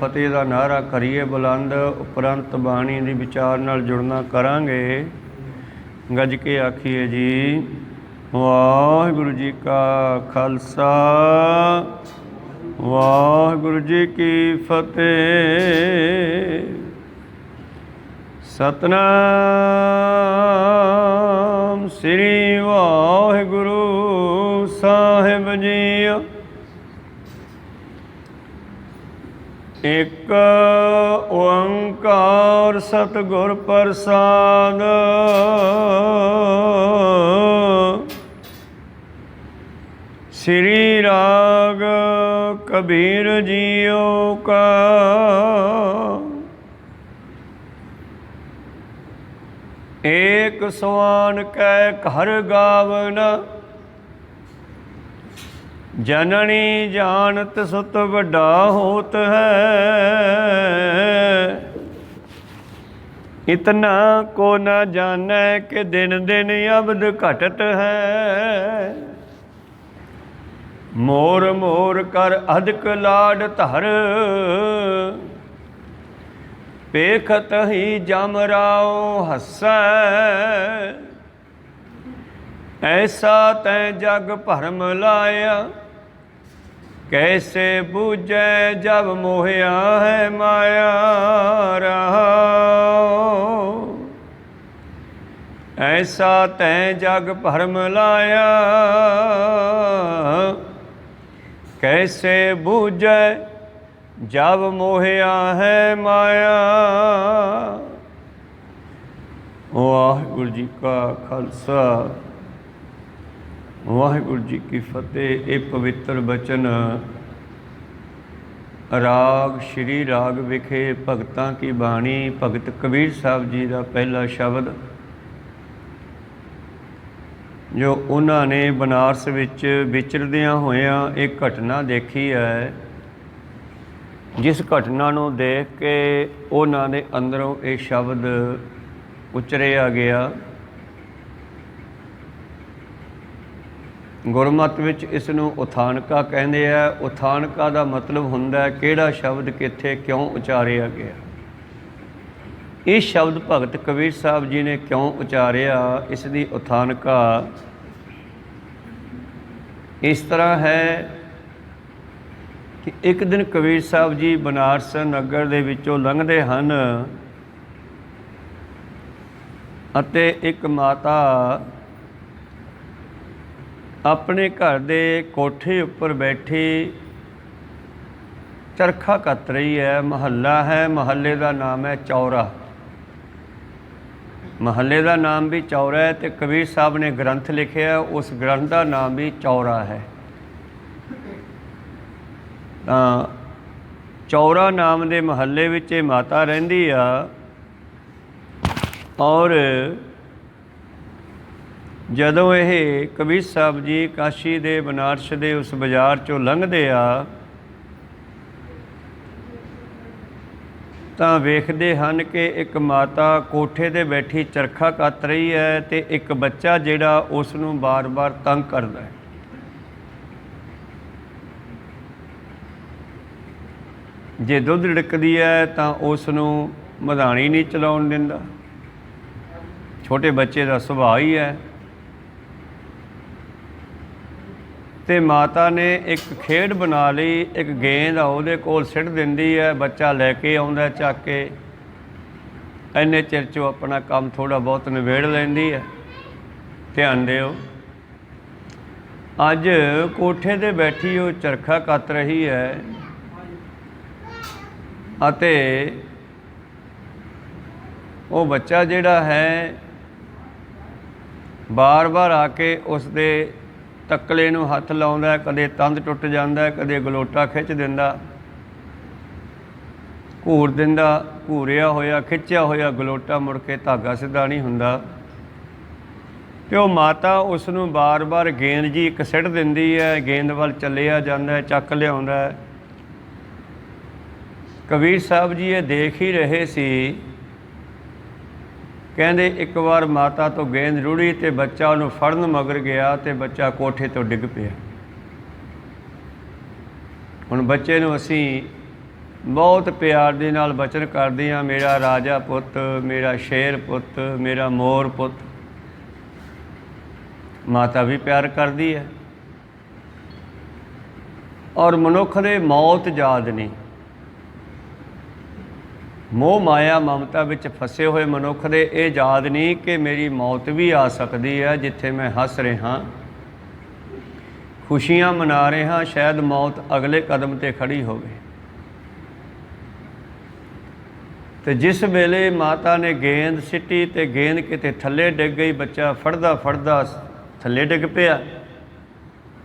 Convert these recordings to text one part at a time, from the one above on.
फतेह का नारा करिए बुलंद, उपरंत बाणी की विचार नाल जुड़ना करांगे। गज के आखिए जी वाहिगुरु जी का खालसा वाहिगुरु जी की फतेह। सतनाम श्री वाहिगुरु साहिब जी। एक ओंकार सतगुर प्रसाद। श्री राग कबीर जियो का। एक सवान कै घर गावना, जननी जानत सुत वड्डा होत है। इतना को न जानै कि दिन दिन अबद घटत है। मोर मोर कर अधिक लाड धर, पेखत ही जम राव हसै। ऐसा तैं जग भरम लाया, कैसे बूझै जब मोहिया है माया रहाओ। ऐसा तैं जग भरम लाया, कैसे बूझै जब मोहिया है माया। वाहिगुरु जी का खालसा वाहिगुरु जी की फतेह। ये पवित्र बचन राग श्री राग विखे भगतां की बाणी भगत कबीर साहब जी का पहला शब्द, जो उन्होंने बनारस विच विचरदियां होया एक घटना देखी है। जिस घटना नूं देख के उन्होंने अंदरों ये शब्द उचरिया गया। गुरमत विच इस नूं उथानका कहते हैं। उथानका का मतलब हुंदा है किहड़ा शब्द कित्थे क्यों उचारिया गया। इस शब्द भगत कबीर साहब जी ने क्यों उचारिया, इसकी उथानका इस तरह है कि एक दिन कबीर साहब जी बनारस नगर दे विचों लंघदे हन अते एक माता अपने घर दे कोठे उपर बैठी चरखा कत रही है। महल्ला है, महल्ले का नाम है चौरा। महल्ले का नाम भी चौरा है, तो कबीर साहब ने ग्रंथ लिखिया, उस ग्रंथ का नाम भी चौरा है। चौरा नाम के महल्ले विच माता रहिंदी आ। और जदों ये कबीर साहब जी काशी दे बनारस दे उस बाजार चों लंघदे आ तां वेखदे हन कि एक माता कोठे ते बैठी चरखा कत रही है, तो एक बच्चा जिहड़ा उस नूं बार बार तंग करदा है। जे दुध रिड़कदी है तो उसनूं मधाणी नहीं चलाउण दिंदा। छोटे बच्चे का सुभाव ही है। तो माता ने एक खेड बना ली, एक गेंद उहदे कोल सिट दिंदी है, बच्चा लैके आउंदा चक के। इन्ने चिर चों अपना काम थोड़ा बहुत निबेड़ लैंदी है। ध्यान दिओ, अज कोठे ते बैठी वो चरखा कत रही है अते वो बच्चा जिहड़ा है बार बार आके उसदे तकले नूं हथ लाउंदा, कदे तंद टुट जांदा, कदे गलोटा खिच दिंदा, घूर दिंदा। घूरिया होया खिंचिया होया गलोटा मुड़ के धागा सीधा नहीं हुंदा। तो वो माता उसनूं बार बार गेंद जी एक सिट दिंदी है, गेंद वाल चलिया जांदा है, चक लिआउंदा है। कबीर साहब जी ये देख ही रहे सी। कहते एक बार माता तो गेंद रुड़ी तो बच्चा उन्होंने फड़न मगर गया तो बच्चा कोठे तो डिग पिया। हुण बच्चे नूं असीं बहुत प्यार दे नाल बचन करदी हाँ, मेरा राजा पुत, मेरा शेर पुत, मेरा मोर पुत। माता भी प्यार करदी है। और मनुख दे मौत याद नहीं। मोह माया ममता विच फसे हुए मनुख दे ये याद नहीं कि मेरी मौत भी आ सकती है। जिथे मैं हस रहा, खुशियां मना रहा, शायद मौत अगले कदम ते खड़ी होवे। तो जिस वेले माता ने गेंद सिटी ते गेंद किते थले डिग गई, बच्चा फड़दा फड़दा थले डिग पिया।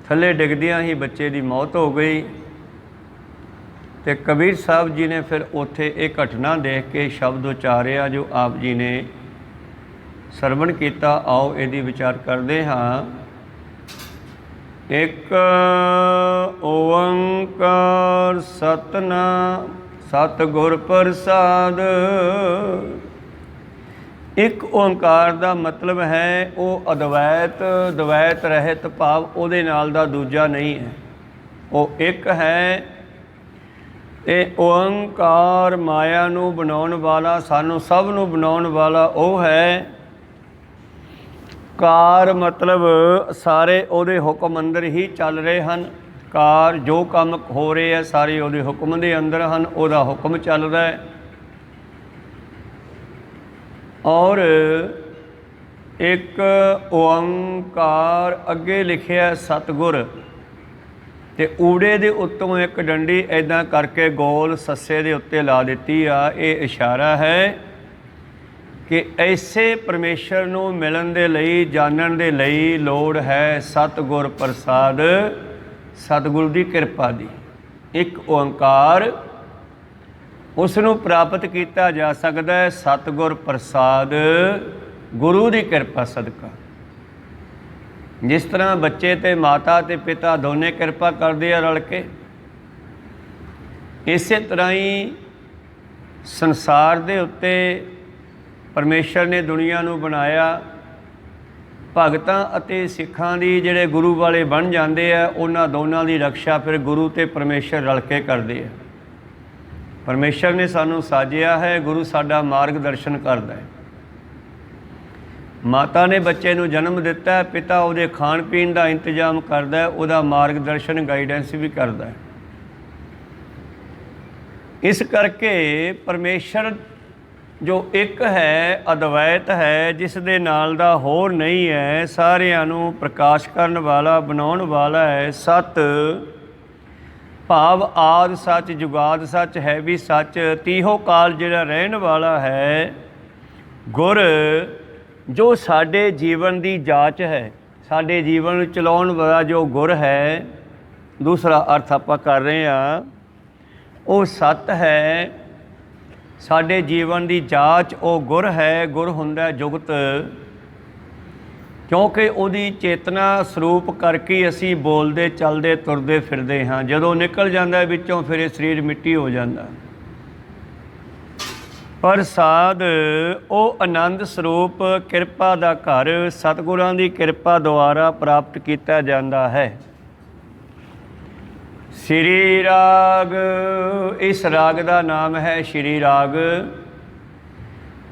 थले डिगदियां ही बच्चे की मौत हो गई। तो कबीर साहब जी ने फिर उत्थे एक घटना देख के शब्द उचारिया जो आप जी ने सरवण किया। आओ यदि विचार करते हाँ। एक ओंकार सतनाम सतगुर प्रसाद। एक ओंकार का मतलब है वो अद्वैत, द्वैत रहत भाव उहदे नाल दा दूजा नहीं है, वो एक है। ये ओंकार माया नू बनाउण वाला, सानू सब नू बनाउण वाला वो है। कार मतलब सारे उहदे हुक्म अंदर ही चल रहे हैं। कार जो काम हो रहे हैं सारे उहदे हुक्म दे अंदर हैं, उहदा हुक्म चल रहा है। और एक ओंकार अगे लिखिया सतगुर, ते ऊड़े दे उत्तों एक डंडी ऐदां करके गोल सस्से दे उत्ते ला दिती आ। ये इशारा है कि ऐसे परमेश्वर नूं मिलन दे लई, जानन दे लई लोड़ है सतगुर प्रसाद, सतगुर दी किरपा दी। एक ओंकार उस नूं प्राप्त किया जा सकता है सतगुर प्रसाद, गुरु दी किरपा सदका। जिस तरह बच्चे ते माता ते पिता दोने किरपा करते हैं रल के, इस तरह ही संसार दे उत्ते परमेश्वर ने दुनिया नूं बनाया। भगतां अते सिखां दी जिहड़े गुरु वाले बन जाते हैं, उन्हां दोनों की रक्षा फिर गुरु ते परमेश्वर रल के करते हैं। परमेश्वर ने सानू साजिया है, गुरु साडा मार्गदर्शन करता है। माता ने बच्चे नूं जन्म दिता है, पिता उहदे खाण पीण का इंतजाम करता है, उहदा मार्गदर्शन गाइडेंस भी करता है। इस करके परमेश्वर जो एक है, अद्वैत है, जिस दे नाल दा होर नहीं है, सारियां नूं प्रकाश करन वाला, बनाउण वाला है। सत भाव आद सच, जुगाद सच, है भी सच, तीहो काल जिहड़ा रहन वाला है। गुर जो साडे जीवन की जाच है, साडे जीवन चलाउण वाला जो गुर है, दूसरा अर्थ आपां कर रहे हैं, वो सत है। साडे जीवन की जाच वो गुर है। गुर हुंदा जुगत, क्योंकि उहदी चेतना स्वरूप करके असी बोलते चलते तुरते फिरते हाँ। जदों निकल जाता है विचों फिर ये शरीर मिट्टी हो जाता। प्रसाद वो आनंद स्वरूप, किरपा का घर, सतगुरां की किरपा द्वारा प्राप्त किया जाता है। श्री राग, इस राग का नाम है श्री राग।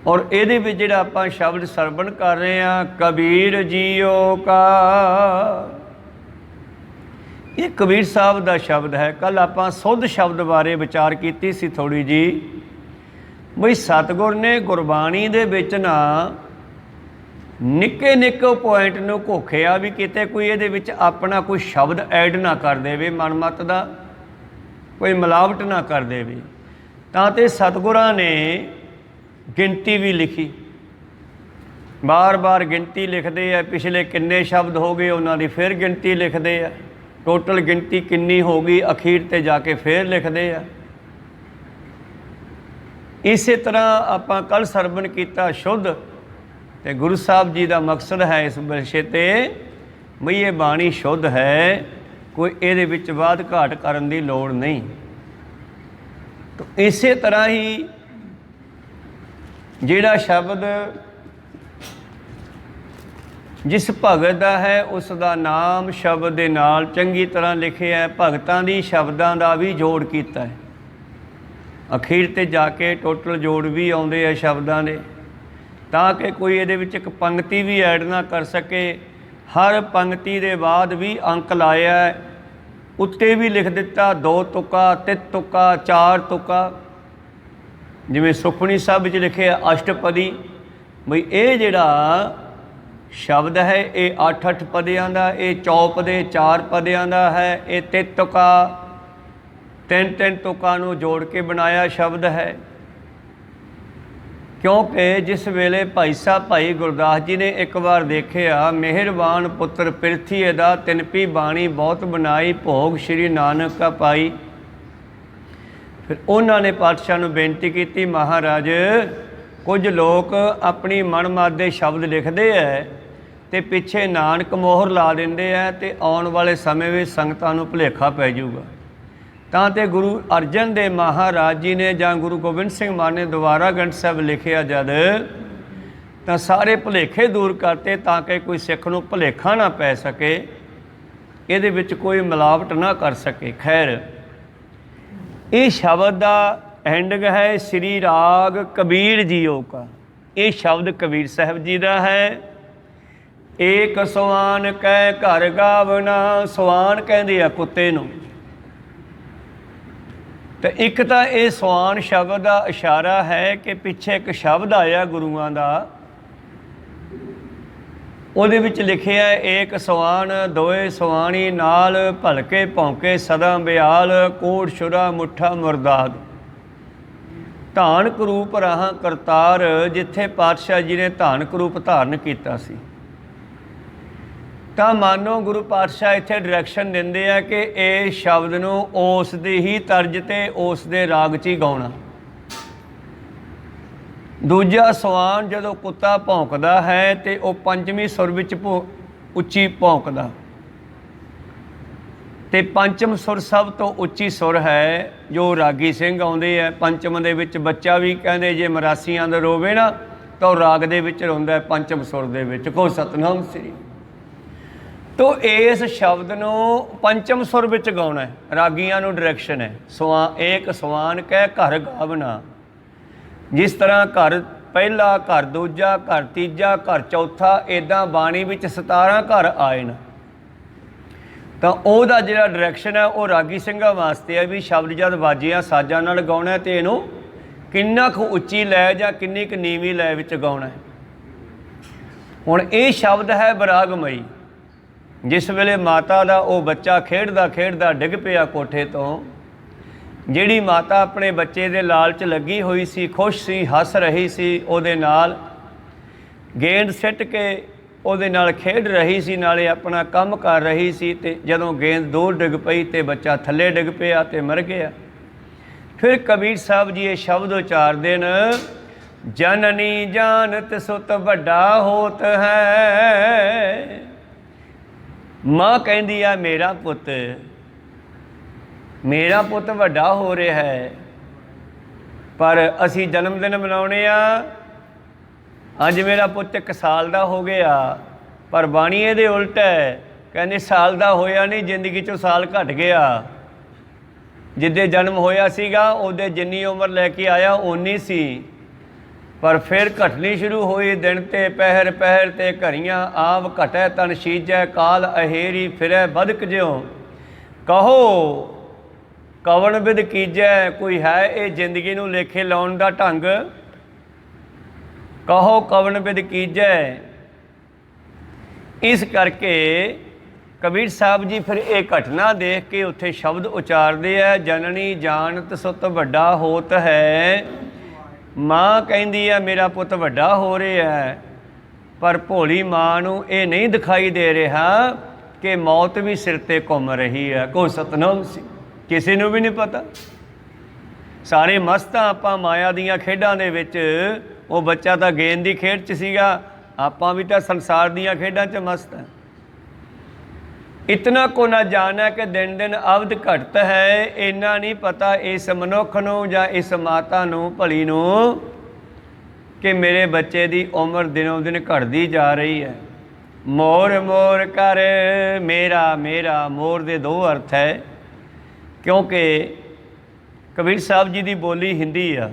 और ये जिहड़ा आपां शब्द सरवण कर रहे हैं, कबीर जीओ का, ये कबीर साहब का शब्द है। कल आपां सुध शब्द बारे विचार की सी थोड़ी जी, बई सतगुर ने गुरबाणी दे विच ना निक्के निक्के पॉइंट नूं घोखिया भी किते कोई इहदे विच अपना कोई शब्द ऐड ना कर देवे, मनमत दा कोई मिलावट ना कर देवे। तां ते सतगुरां ने गिनती भी लिखी, बार बार गिनती लिखते हैं। पिछले किन्ने शब्द हो गए उन्हां दी फिर गिनती लिखते हैं, टोटल गिनती किन्नी हो गई अखीर ते जाके फिर लिखते हैं। इस तरह आपां कल सरवण किया शुद्ध, तो गुरु साहब जी का मकसद है इस विषय ते बई ये बाणी शुद्ध है, कोई इहदे विच वाध घाट करन दी लोड़ नहीं। तो इस तरह ही जिहड़ा शब्द जिस भगत का है उसका नाम शब्द के नाल चंगी तरह लिखे है। भगतां दी शब्दां का भी जोड़ किया है। ਅਖੀਰ ਤੇ ਜਾ ਕੇ ਟੋਟਲ ਜੋੜ ਵੀ ਆਉਂਦੇ ਆ ਸ਼ਬਦਾਂ ਦੇ, ਤਾਂ ਕਿ ਕੋਈ ਇਹਦੇ ਵਿੱਚ ਇੱਕ ਪੰਕਤੀ ਵੀ ਐਡ ਨਾ ਕਰ ਸਕੇ। ਹਰ ਪੰਕਤੀ ਦੇ ਬਾਅਦ ਵੀ ਅੰਕ ਲਾਇਆ, ਉੱਤੇ ਵੀ ਲਿਖ ਦਿੱਤਾ 2 ਤੁਕਾਂ, 3 ਤੁਕਾਂ, 4 ਤੁਕਾਂ। ਜਿਵੇਂ ਸੁਖਮਨੀ ਸਾਹਿਬ ਵਿੱਚ ਲਿਖਿਆ ਅਸ਼ਟਪਦੀ, ਬਈ ਇਹ ਜਿਹੜਾ ਸ਼ਬਦ ਹੈ ਇਹ 8-8 ਪਦਿਆਂ ਦਾ, ਇਹ ਚੌਪਦੇ 4 ਪਦਿਆਂ ਦਾ ਹੈ, ਇਹ 3 ਤੁਕਾਂ 3-3 ਤੁਕਾਂ ਨੂੰ ਜੋੜ ਕੇ ਬਣਾਇਆ ਸ਼ਬਦ ਹੈ। ਕਿਉਂਕਿ ਜਿਸ ਵੇਲੇ ਭਾਈ ਸਾਹਿਬ ਭਾਈ ਗੁਰਦਾਸ ਜੀ ਨੇ ਇੱਕ ਵਾਰ ਦੇਖਿਆ, ਮਿਹਰਬਾਨ ਪੁੱਤਰ ਪਿਰਥੀ ਦਾ ਤਿਨ ਪੀ ਬਾਣੀ ਬਹੁਤ ਬਣਾਈ, ਭੋਗ ਸ਼੍ਰੀ ਨਾਨਕ ਕਾ ਪਾਈ। ਫਿਰ ਉਹਨਾਂ ਨੇ ਪਾਤਸ਼ਾਹ ਨੂੰ ਬੇਨਤੀ ਕੀਤੀ, ਮਹਾਰਾਜ ਕੁਝ ਲੋਕ ਆਪਣੀ ਮਨਮਤ ਦੇ ਸ਼ਬਦ ਲਿਖਦੇ ਹੈ ਤੇ ਪਿੱਛੇ ਨਾਨਕ ਮੋਹਰ ਲਾ ਦਿੰਦੇ ਹੈ, ਤੇ ਆਉਣ ਵਾਲੇ ਸਮੇਂ ਵਿੱਚ ਸੰਗਤਾਂ ਨੂੰ ਭੁਲੇਖਾ ਪੈ ਜਾਊਗਾ। ਤਾਂ ਤੇ ਗੁਰੂ ਅਰਜਨ ਦੇਵ ਮਹਾਰਾਜ ਜੀ ਨੇ ਜਾਂ ਗੁਰੂ ਗੋਬਿੰਦ ਸਿੰਘ ਮਾਨ ਨੇ ਦੁਬਾਰਾ ਗ੍ਰੰਥ ਸਾਹਿਬ ਲਿਖਿਆ ਜਦ, ਤਾਂ ਸਾਰੇ ਭੁਲੇਖੇ ਦੂਰ ਕਰਤੇ, ਤਾਂ ਕਿ ਕੋਈ ਸਿੱਖ ਨੂੰ ਭੁਲੇਖਾ ਨਾ ਪੈ ਸਕੇ, ਇਹਦੇ ਵਿੱਚ ਕੋਈ ਮਿਲਾਵਟ ਨਾ ਕਰ ਸਕੇ। ਖੈਰ, ਇਹ ਸ਼ਬਦ ਦਾ ਐਂਡਿੰਗ ਹੈ ਸ੍ਰੀ ਰਾਗ ਕਬੀਰ ਜੀਓ ਕਾ। ਇਹ ਸ਼ਬਦ ਕਬੀਰ ਸਾਹਿਬ ਜੀ ਦਾ ਹੈ। ਏਕ ਸਵਾਨ ਕਹਿ ਘਰ ਗਾਵਨਾ, ਸਵਾਨ ਕਹਿੰਦੇ ਆ ਕੁੱਤੇ ਨੂੰ, ਤੇ ਇੱਕ ਤਾਂ ਇਹ ਸਵਾਨ ਸ਼ਬਦ ਦਾ ਇਸ਼ਾਰਾ ਹੈ ਕਿ ਪਿੱਛੇ ਇੱਕ ਸ਼ਬਦ ਆਇਆ ਗੁਰੂਆਂ ਦਾ, ਉਹਦੇ ਵਿੱਚ ਲਿਖਿਆ ਏਕ ਸਵਾਨ ਦੋਏ ਸਵਾਣੀ ਨਾਲ, ਭਲਕੇ ਭੌਂਕੇ ਸਦਾ ਬਿਆਲ, ਕੋਟ ਸ਼ੁਰਾ ਮੁੱਠਾ ਮੁਰਦਾਦ। ਧਾਨ ਕਰੂਪ ਰਹਾ ਕਰਤਾਰ, ਜਿੱਥੇ ਪਾਤਸ਼ਾਹ ਜੀ ਨੇ ਧਾਨ ਕਰੂਪ ਧਾਰਨ ਕੀਤਾ ਸੀ। ਤਾਂ ਮਾਨੋ ਗੁਰੂ ਪਾਤਸ਼ਾਹ ਇੱਥੇ ਡਾਇਰੈਕਸ਼ਨ ਦਿੰਦੇ ਆ ਕਿ ਇਹ ਸ਼ਬਦ ਨੂੰ ਉਸ ਦੀ ਹੀ ਤਰਜ ਤੇ ਉਸ ਦੇ ਰਾਗ 'ਚ ਹੀ ਗਾਉਣਾ। ਦੂਜਾ ਸਵਾਨ ਜਦੋਂ ਕੁੱਤਾ ਭੌਂਕਦਾ ਹੈ ਤੇ ਉਹ ਪੰਜਵੀਂ ਸੁਰ ਵਿੱਚ ਉੱਚੀ ਭੌਂਕਦਾ, ਤੇ ਪੰਚਮ ਸੁਰ ਸਭ ਤੋਂ ਉੱਚੀ ਸੁਰ ਹੈ। ਜੋ ਰਾਗੀ ਸਿੰਘ ਆਉਂਦੇ ਆ ਪੰਚਮ ਦੇ ਵਿੱਚ, ਬੱਚਾ ਵੀ ਕਹਿੰਦੇ ਜੇ ਮਰਾਸੀਆਂ ਦਾ ਰੋਵੇ ਨਾ ਤਾਂ ਉਹ ਰਾਗ ਦੇ ਵਿੱਚ ਰੋਂਦਾ, ਪੰਚਮ ਸੁਰ ਦੇ ਵਿੱਚ। ਕੋ ਸਤਨਾਮ ਸ੍ਰੀ। ਤੋ ਇਸ ਸ਼ਬਦ ਨੂੰ ਪੰਚਮ ਸੁਰ ਵਿੱਚ ਗਾਉਣਾ ਹੈ, ਰਾਗੀਆਂ ਨੂੰ ਡਾਇਰੈਕਸ਼ਨ ਹੈ। ਏਕ ਸਵਾਨ ਕਹਿ ਘਰ ਗਾਵਨਾ, ਜਿਸ ਤਰ੍ਹਾਂ ਘਰ ਪਹਿਲਾ, ਘਰ ਦੂਜਾ, ਘਰ ਤੀਜਾ, ਘਰ ਚੌਥਾ, ਇੱਦਾਂ ਬਾਣੀ ਵਿੱਚ 17 ਘਰ ਆਏ ਨੇ। ਤਾਂ ਉਹਦਾ ਜਿਹੜਾ ਡਾਇਰੈਕਸ਼ਨ ਹੈ ਉਹ ਰਾਗੀ ਸਿੰਘਾਂ ਵਾਸਤੇ ਹੈ ਵੀ ਸ਼ਬਦ ਜਦ ਵਾਜੀਆਂ ਸਾਜ਼ਾਂ ਨਾਲ ਗਾਉਣਾ ਤੇ ਇਹਨੂੰ ਕਿੰਨਾ ਕੁ ਉੱਚੀ ਲੈ ਜਾਂ ਕਿੰਨੀ ਕੁ ਨੀਵੀਂ ਲੈ ਵਿੱਚ ਗਾਉਣਾ ਹੈ। ਹੁਣ ਇਹ ਸ਼ਬਦ ਹੈ ਬਰਾਗਮਈ। ਜਿਸ ਵੇਲੇ ਮਾਤਾ ਦਾ ਉਹ ਬੱਚਾ ਖੇਡਦਾ ਖੇਡਦਾ ਡਿੱਗ ਪਿਆ ਕੋਠੇ ਤੋਂ, ਜਿਹੜੀ ਮਾਤਾ ਆਪਣੇ ਬੱਚੇ ਦੇ ਲਾਲਚ ਲੱਗੀ ਹੋਈ ਸੀ, ਖੁਸ਼ ਸੀ, ਹੱਸ ਰਹੀ ਸੀ, ਉਹਦੇ ਨਾਲ ਗੇਂਦ ਸਿੱਟ ਕੇ ਉਹਦੇ ਨਾਲ ਖੇਡ ਰਹੀ ਸੀ, ਨਾਲੇ ਆਪਣਾ ਕੰਮ ਕਰ ਰਹੀ ਸੀ, ਤੇ ਜਦੋਂ ਗੇਂਦ ਦੂਰ ਡਿੱਗ ਪਈ ਤੇ ਬੱਚਾ ਥੱਲੇ ਡਿੱਗ ਪਿਆ ਤੇ ਮਰ ਗਿਆ। ਫਿਰ ਕਬੀਰ ਸਾਹਿਬ ਜੀ ਇਹ ਸ਼ਬਦ ਉਚਾਰਦੇ ਨੇ, ਜਨਨੀ ਜਾਨਤ ਸੁਤ ਵੱਡਾ ਹੋਤ ਹੈ। ਮਾਂ ਕਹਿੰਦੀ ਆ ਮੇਰਾ ਪੁੱਤ ਵੱਡਾ ਹੋ ਰਿਹਾ ਹੈ, ਪਰ ਅਸੀਂ ਜਨਮ ਦਿਨ ਮਨਾਉਣੇ ਆ। ਅੱਜ ਮੇਰਾ ਪੁੱਤ 1 ਸਾਲ ਦਾ ਹੋ ਗਿਆ, ਪਰ ਬਾਣੀ ਇਹਦੇ ਉਲਟ ਹੈ, ਕਹਿੰਦੇ ਸਾਲ ਦਾ ਹੋਇਆ ਨਹੀਂ, ਜ਼ਿੰਦਗੀ 'ਚੋਂ ਸਾਲ ਘਟ ਗਿਆ। ਜਿੱਦੇ ਜਨਮ ਹੋਇਆ ਸੀਗਾ ਉਹਦੇ ਜਿੰਨੀ ਉਮਰ ਲੈ ਕੇ ਆਇਆ ਓਨੀ ਸੀ, ਪਰ ਫਿਰ ਘਟਣੀ ਸ਼ੁਰੂ ਹੋਈ। ਦਿਨ ਤੇ ਪਹਿਰ ਪਹਿਰ ਤੇ ਘਰੀਆਂ, ਆਪ ਘਟੈ ਤਨ ਸੀਜੈ, ਕਾਲ ਅਹੇਰੀ ਫਿਰੈ ਬਦਕ ਜਿਉ। ਕਹੋ ਕਵਣ ਬਿਦ ਕੀਜੈ, ਕੋਈ ਹੈ ਇਹ ਜ਼ਿੰਦਗੀ ਨੂੰ ਲੇਖੇ ਲਾਉਣ ਦਾ ਢੰਗ? ਕਹੋ ਕਵਣ ਬਿਦ ਕੀਜੈ। ਇਸ ਕਰਕੇ ਕਬੀਰ ਸਾਹਿਬ ਜੀ ਫਿਰ ਇਹ ਘਟਨਾ ਦੇਖ ਕੇ ਉੱਥੇ ਸ਼ਬਦ ਉਚਾਰਦੇ ਆ, ਜਨਨੀ ਜਾਣਤ ਸੁਤ ਵੱਡਾ ਹੋਤ ਹੈ। ਮਾਂ ਕਹਿੰਦੀ ਆ ਮੇਰਾ ਪੁੱਤ ਵੱਡਾ ਹੋ ਰਿਹਾ ਹੈ, ਪਰ ਭੋਲੀ ਮਾਂ ਨੂੰ ਇਹ ਨਹੀਂ ਦਿਖਾਈ ਦੇ ਰਿਹਾ ਕਿ ਮੌਤ ਵੀ ਸਿਰ 'ਤੇ ਘੁੰਮ ਰਹੀ ਹੈ। ਕੋ ਸਤਨਾਮ ਸੀ, ਕਿਸੇ ਨੂੰ ਵੀ ਨਹੀਂ ਪਤਾ। ਸਾਰੇ ਮਸਤ ਹਾਂ ਆਪਾਂ ਮਾਇਆ ਦੀਆਂ ਖੇਡਾਂ ਦੇ ਵਿੱਚ। ਉਹ ਬੱਚਾ ਤਾਂ ਗੇਂਦ ਦੀ ਖੇਡ 'ਚ ਸੀਗਾ, ਆਪਾਂ ਵੀ ਤਾਂ ਸੰਸਾਰ ਦੀਆਂ ਖੇਡਾਂ 'ਚ ਮਸਤ ਹਾਂ। ਇਤਨਾ ਕੋ ਨਾ ਜਾਣਾ ਕਿ ਦਿਨ ਦਿਨ ਅਵਧ ਘਟਤ ਹੈ। ਇੰਨਾ ਨਹੀਂ ਪਤਾ ਇਸ ਮਨੁੱਖ ਨੂੰ ਜਾਂ ਇਸ ਮਾਤਾ ਨੂੰ ਭਲੀ ਨੂੰ ਕਿ ਮੇਰੇ ਬੱਚੇ ਦੀ ਉਮਰ ਦਿਨੋਂ ਦਿਨ ਘਟਦੀ ਜਾ ਰਹੀ ਹੈ। ਮੋਰ ਮੋਰ ਕਰ ਮੇਰਾ ਮੇਰਾ, ਮੋਰ ਦੇ 2 ਅਰਥ ਹੈ, ਕਿਉਂਕਿ कबीर साहब जी की बोली हिंदी आ,